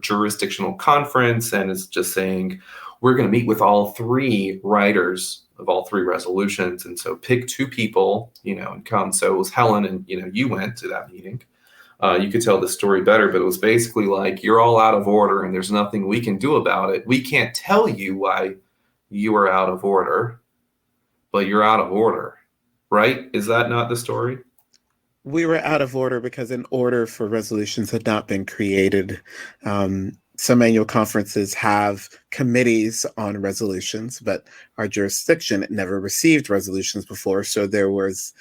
jurisdictional conference, and is just saying, we're going to meet with all three writers of all three resolutions. And so pick two people, and come. So it was Helen, and, you went to that meeting. You could tell the story better, but it was basically like, you're all out of order and there's nothing we can do about it. We can't tell you why you are out of order, but you're out of order, right? Is that not the story? We were out of order because an order for resolutions had not been created. Some annual conferences have committees on resolutions, but our jurisdiction never received resolutions before. So there was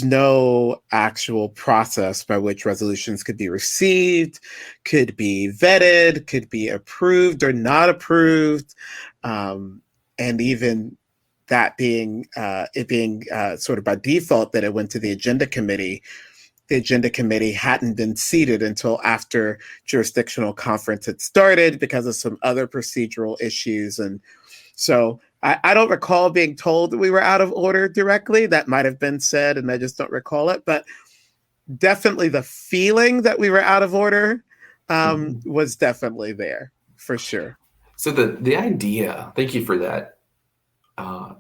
no actual process by which resolutions could be received, could be vetted, could be approved or not approved. And even that being sort of by default that it went to the agenda committee. The agenda committee hadn't been seated until after jurisdictional conference had started because of some other procedural issues. And so I don't recall being told that we were out of order directly. That might have been said, and I just don't recall it. But definitely the feeling that we were out of order was definitely there, for sure. So the idea, thank you for that.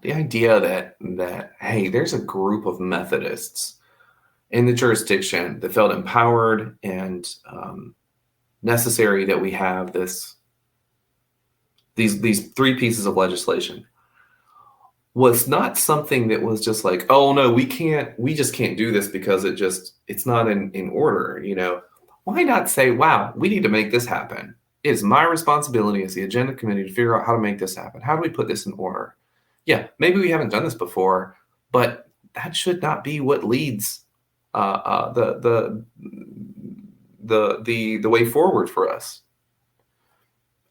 The idea that, hey, there's a group of Methodists in the jurisdiction that felt empowered and necessary that we have these three pieces of legislation was not something that was just like, oh no, we just can't do this because it's not in order. Why not say, wow, we need to make this happen. It is my responsibility as the agenda committee to figure out how to make this happen. How do we put this in order? Yeah, maybe we haven't done this before, but that should not be what leads the way forward for us.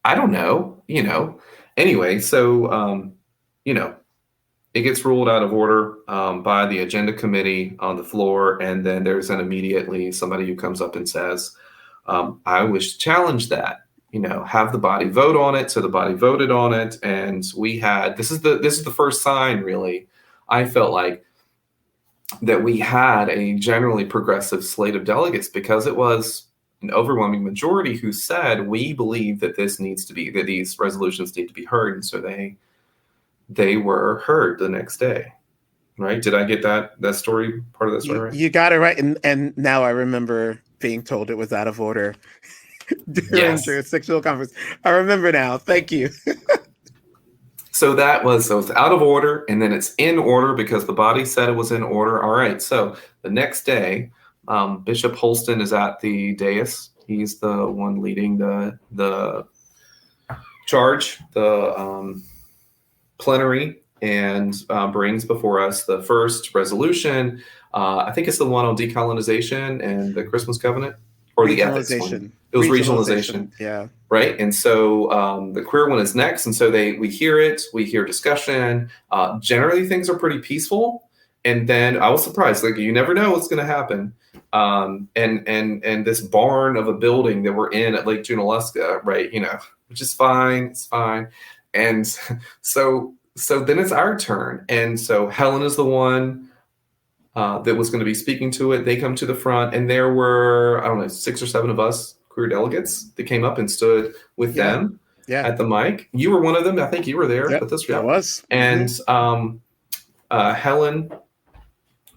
I don't know, Anyway, so it gets ruled out of order by the agenda committee on the floor, and then there's immediately somebody who comes up and says, "I wish to challenge that." Have the body vote on it. So the body voted on it, and we had this is the first sign, really. I felt like that we had a generally progressive slate of delegates because it was an overwhelming majority who said we believe that these resolutions need to be heard, and so they were heard the next day. Right? Did I get that story part of that story right? You got it right, and now I remember being told it was out of order. During jurisdictional conference. I remember now. Thank you. So it's out of order, and then it's in order because the body said it was in order. All right. So the next day, Bishop Holston is at the dais. He's the one leading the charge, the plenary, and brings before us the first resolution. I think it's the one on decolonization and the Christmas covenant, or the ethics one. It was regionalization. Yeah. Right. And so the queer one is next. And so we hear it, we hear discussion. Generally, things are pretty peaceful. And then I was surprised, like, you never know what's going to happen. And this barn of a building that we're in at Lake Junaluska, right, which is fine. It's fine. And so then it's our turn. And so Helen is the one that was going to be speaking to it. They come to the front, and there were, I don't know, 6 or 7 of us queer delegates that came up and stood with them at the mic. You were one of them. I think you were there. Yep, but this I was. And Helen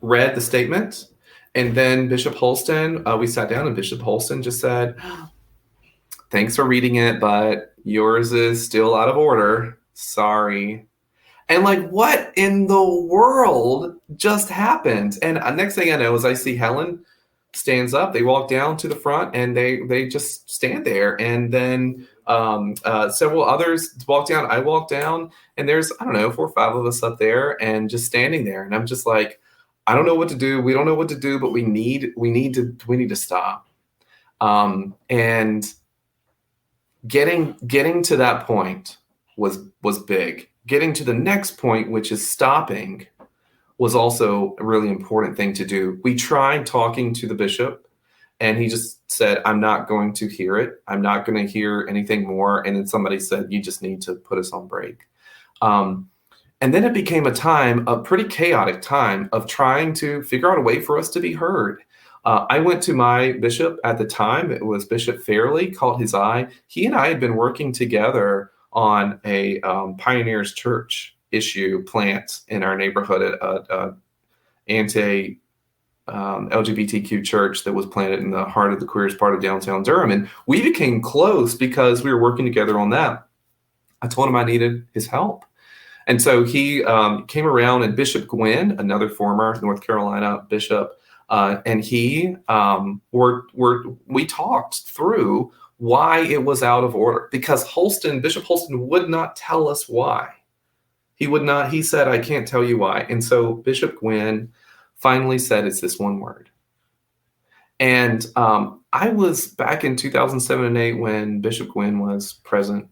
read the statement, and then Bishop Holston, we sat down, and Bishop Holston just said, "Thanks for reading it, but yours is still out of order. Sorry." And like, what in the world just happened? And next thing I know is I see Helen stands up. They walk down to the front, and they just stand there. And then several others walk down. I walk down, and there's, I don't know, 4 or 5 of us up there and just standing there. And I'm just like, I don't know what to do. We don't know what to do, but we need to stop. And getting to that point was big. Getting to the next point, which is stopping, was also a really important thing to do. We tried talking to the bishop, and he just said, "I'm not going to hear it. I'm not going to hear anything more." And then somebody said, "You just need to put us on break." And then it became a pretty chaotic time of trying to figure out a way for us to be heard. I went to my bishop at the time. It was Bishop Fairley, caught his eye. He and I had been working together on a Pioneers Church issue plant in our neighborhood at anti-LGBTQ church that was planted in the heart of the queerest part of downtown Durham. And we became close because we were working together on that. I told him I needed his help. And so he came around, and Bishop Gwynn, another former North Carolina bishop, and he we talked through why it was out of order, because Bishop Holston would not tell us why. He would not. He said, "I can't tell you why." And so Bishop Gwynn finally said, "It's this one word." And I was back in 2007 and 8 when Bishop Gwynn was present.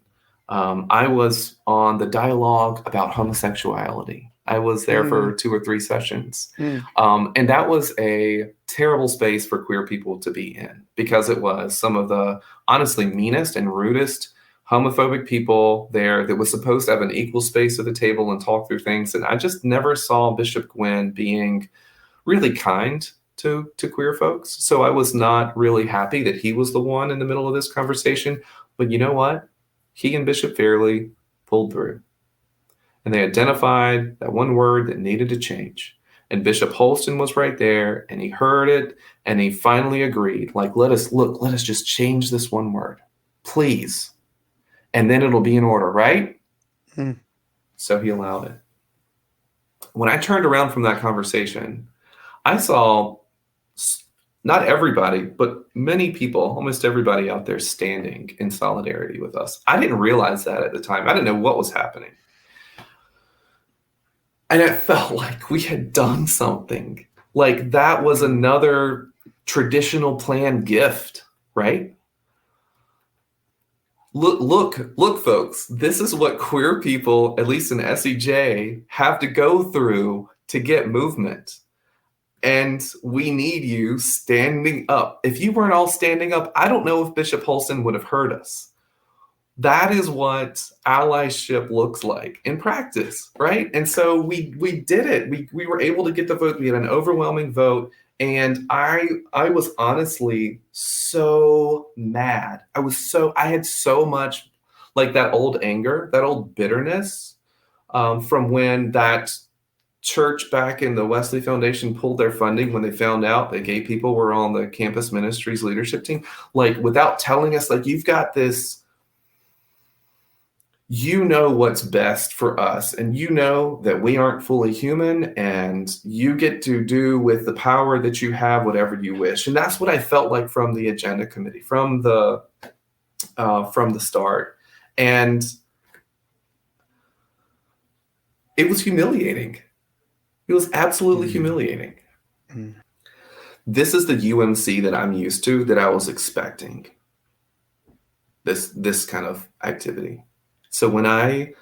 I was on the dialogue about homosexuality. I was there for 2 or 3 sessions. And that was a terrible space for queer people to be in, because it was some of the honestly meanest and rudest homophobic people there that was supposed to have an equal space at the table and talk through things. And I just never saw Bishop Gwynn being really kind to queer folks. So I was not really happy that he was the one in the middle of this conversation. But you know what? He and Bishop Fairley pulled through. And they identified that one word that needed to change. And Bishop Holston was right there, and he heard it, and he finally agreed. Like, let us just change this one word, please. And then it'll be in order, right? So he allowed it. When I turned around from that conversation, I saw not everybody, but many people, almost everybody out there standing in solidarity with us. I didn't realize that at the time. I didn't know what was happening. And it felt like we had done something. Like that was another traditional planned gift, right? Look, folks, this is what queer people, at least in SEJ, have to go through to get movement. And we need you standing up. If you weren't all standing up, I don't know if Bishop Holston would have heard us. That is what allyship looks like in practice, right? And so we did it. We were able to get the vote. We had an overwhelming vote. And I was honestly so mad. I had so much like that old anger, that old bitterness from when that church back in the Wesley Foundation pulled their funding when they found out that gay people were on the campus ministries leadership team, like without telling us, like, you've got this, you know what's best for us, and you know that we aren't fully human, and you get to do with the power that you have whatever you wish. And that's what I felt like from the agenda committee, from the start. And It was humiliating. It was absolutely Mm. humiliating. Mm. This is the UMC that I'm used to, that I was expecting. This kind of activity. So when I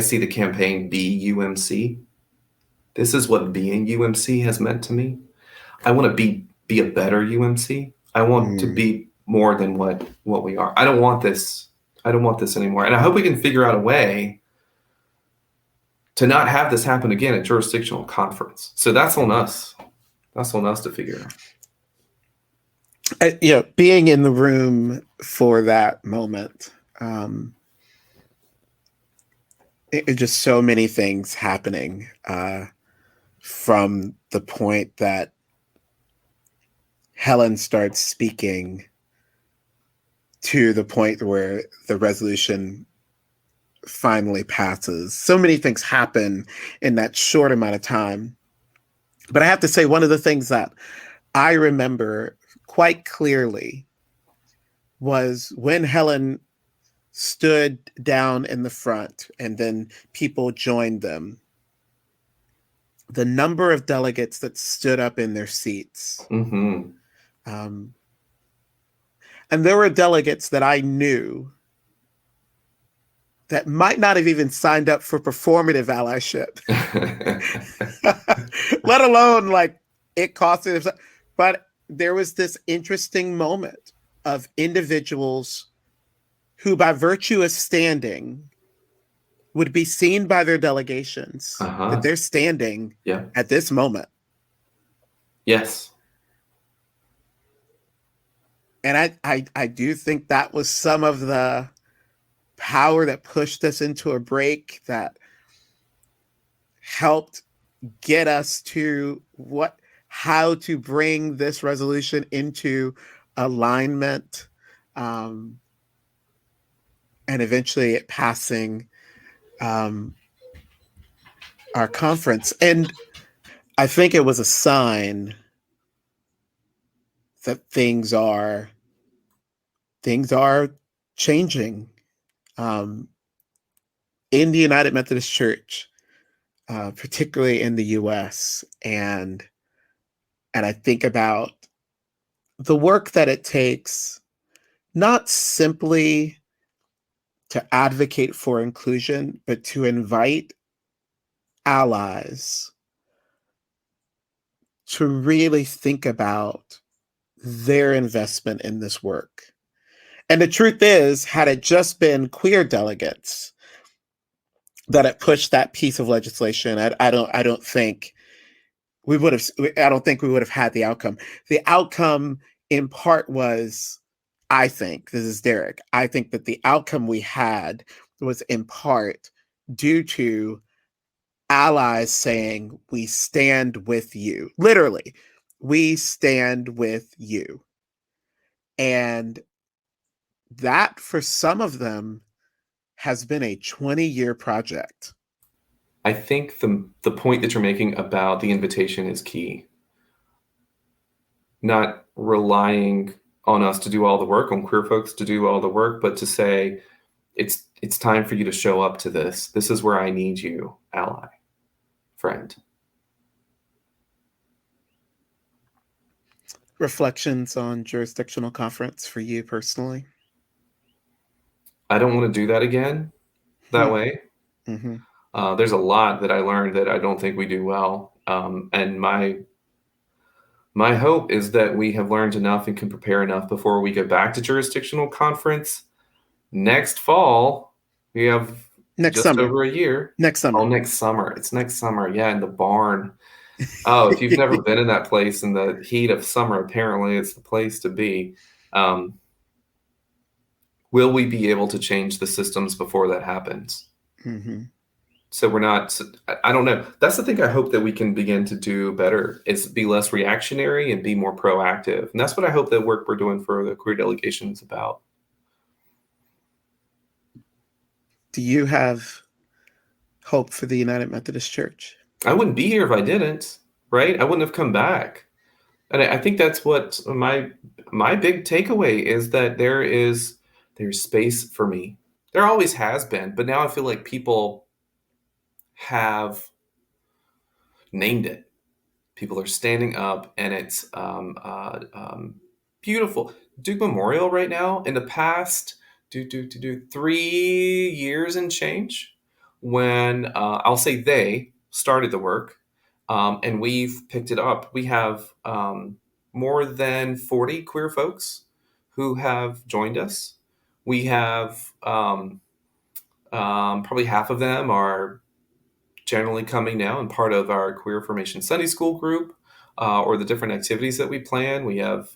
see the campaign Be UMC, this is what being UMC has meant to me. I want to be a better UMC. I want to be more than what we are. I don't want this. I don't want this anymore. And I hope we can figure out a way to not have this happen again at jurisdictional conference. So that's on us. That's on us to figure out. Being in the room for that moment, it just so many things happening from the point that Helen starts speaking to the point where the resolution finally passes. So many things happen in that short amount of time. But I have to say, one of the things that I remember quite clearly was when Helen stood down in the front and then people joined them. The number of delegates that stood up in their seats. Mm-hmm. And there were delegates that I knew that might not have even signed up for performative allyship, let alone like it costed. But there was this interesting moment of individuals who, by virtue of standing, would be seen by their delegations that they're standing at this moment. Yes. And I do think that was some of the power that pushed us into a break, that helped get us to how to bring this resolution into alignment, and eventually it passing our conference. And I think it was a sign that things are changing in the United Methodist Church, particularly in the U.S. And I think about the work that it takes, not simply to advocate for inclusion, but to invite allies to really think about their investment in this work. And the truth is, had it just been queer delegates that had pushed that piece of legislation, I don't think we would have had the outcome. The outcome in part was, I think, this is Derek, I think that the outcome we had was in part due to allies saying, we stand with you. Literally, we stand with you. And that, for some of them, has been a 20-year project. I think the point that you're making about the invitation is key. Not relying on us to do all the work, on queer folks to do all the work, but to say, it's time for you to show up to this. This is where I need you, ally, friend. Reflections on jurisdictional conference for you personally? I don't want to do that again that way. Mm-hmm. There's a lot that I learned that I don't think we do well. And my hope is that we have learned enough and can prepare enough before we go back to jurisdictional conference next fall. We have just over a year. Next summer. Oh, next summer. It's next summer. Yeah, in the barn. Oh, if you've never been in that place in the heat of summer, apparently it's the place to be. Will we be able to change the systems before that happens? Mm-hmm. So we're not, I don't know. That's the thing I hope that we can begin to do better, is be less reactionary and be more proactive. And that's what I hope that work we're doing for the queer delegation is about. Do you have hope for the United Methodist Church? I wouldn't be here if I didn't, right? I wouldn't have come back. And I think that's what my big takeaway is, that there's space for me. There always has been, but now I feel like people have named it. People are standing up, and it's beautiful. Duke Memorial right now, in the past 3 years and change, when I'll say they started the work, and we've picked it up. We have more than 40 queer folks who have joined us. We have probably half of them are generally coming now and part of our Queer Formation Sunday School group, or the different activities that we plan. We have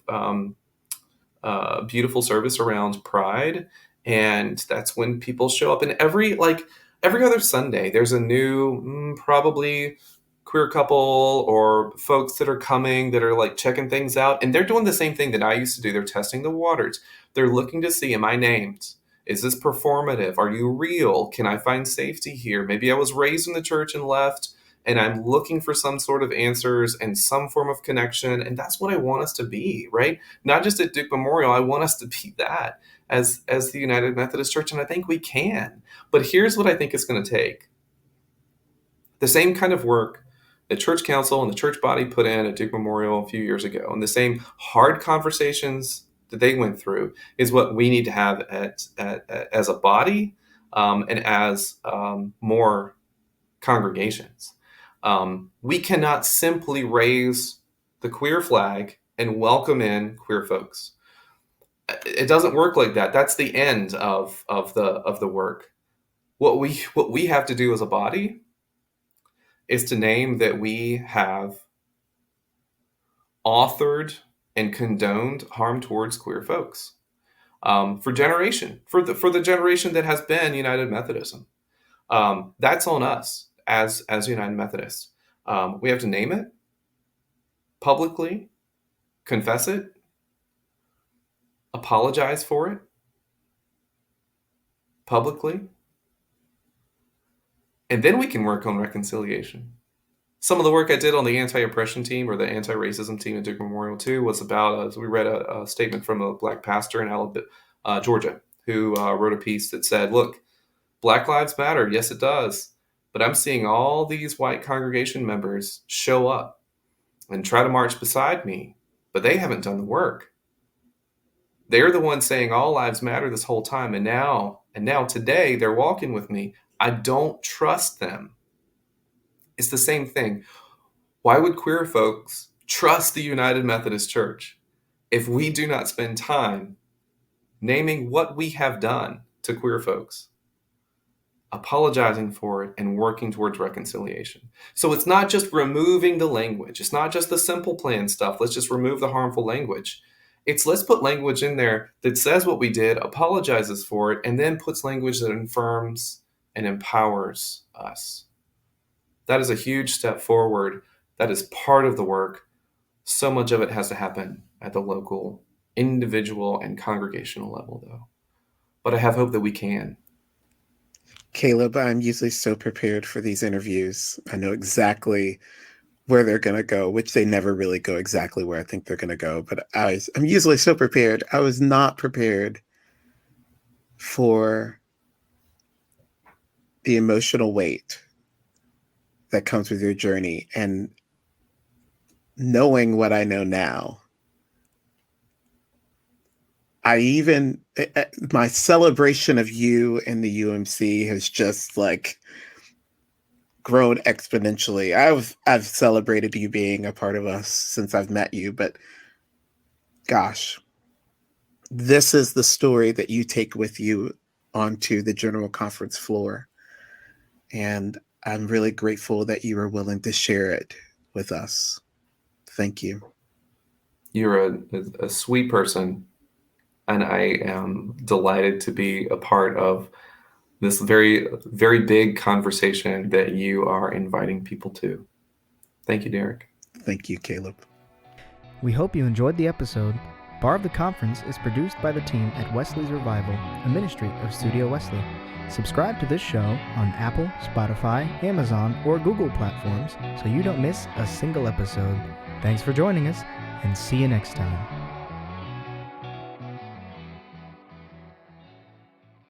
beautiful service around Pride, and that's when people show up. And every other Sunday, there's a new probably queer couple or folks that are coming that are like checking things out, and they're doing the same thing that I used to do. They're testing the waters. They're looking to see, am I named? Is this performative? Are you real? Can I find safety here? Maybe I was raised in the church and left, and I'm looking for some sort of answers and some form of connection. And that's what I want us to be, right? Not just at Duke Memorial. I want us to be that as the United Methodist Church, and I think we can. But here's what I think it's going to take. The same kind of work the church council and the church body put in at Duke Memorial a few years ago, and the same hard conversations that they went through, is what we need to have as a body, and as more congregations. We cannot simply raise the queer flag and welcome in queer folks. It doesn't work like that. That's the end of the work. What we have to do as a body is to name that we have authored and condoned harm towards queer folks for the generation that has been United Methodism. That's on us as United Methodists. We have to name it publicly, confess it, apologize for it publicly, and then we can work on reconciliation. Some of the work I did on the anti-oppression team or the anti-racism team at Duke Memorial too was about, we read a statement from a Black pastor in Alabama, Georgia, who wrote a piece that said, look, Black lives matter. Yes, it does. But I'm seeing all these white congregation members show up and try to march beside me, but they haven't done the work. They're the ones saying all lives matter this whole time. And now today they're walking with me. I don't trust them. It's the same thing. Why would queer folks trust the United Methodist Church if we do not spend time naming what we have done to queer folks, apologizing for it, and working towards reconciliation? So it's not just removing the language. It's not just the simple plan stuff. Let's just remove the harmful language. It's let's put language in there that says what we did, apologizes for it, and then puts language that affirms and empowers us. That is a huge step forward. That is part of the work. So much of it has to happen at the local, individual, and congregational level, though. But I have hope that we can. Caleb, I'm usually so prepared for these interviews. I know exactly where they're going to go, which they never really go exactly where I think they're going to go. But I'm usually so prepared. I was not prepared for the emotional weight that comes with your journey. And knowing what I know now, my celebration of you and the UMC has just like grown exponentially. I've celebrated you being a part of us since I've met you, but gosh, this is the story that you take with you onto the General Conference floor. And I'm really grateful that you were willing to share it with us. Thank you. You're a sweet person, and I am delighted to be a part of this very, very big conversation that you are inviting people to. Thank you, Derek. Thank you, Caleb. We hope you enjoyed the episode. Bar of the Conference is produced by the team at Wesley's Revival, a ministry of Studio Wesley. Subscribe to this show on Apple, Spotify, Amazon, or Google platforms so you don't miss a single episode. Thanks for joining us, and see you next time.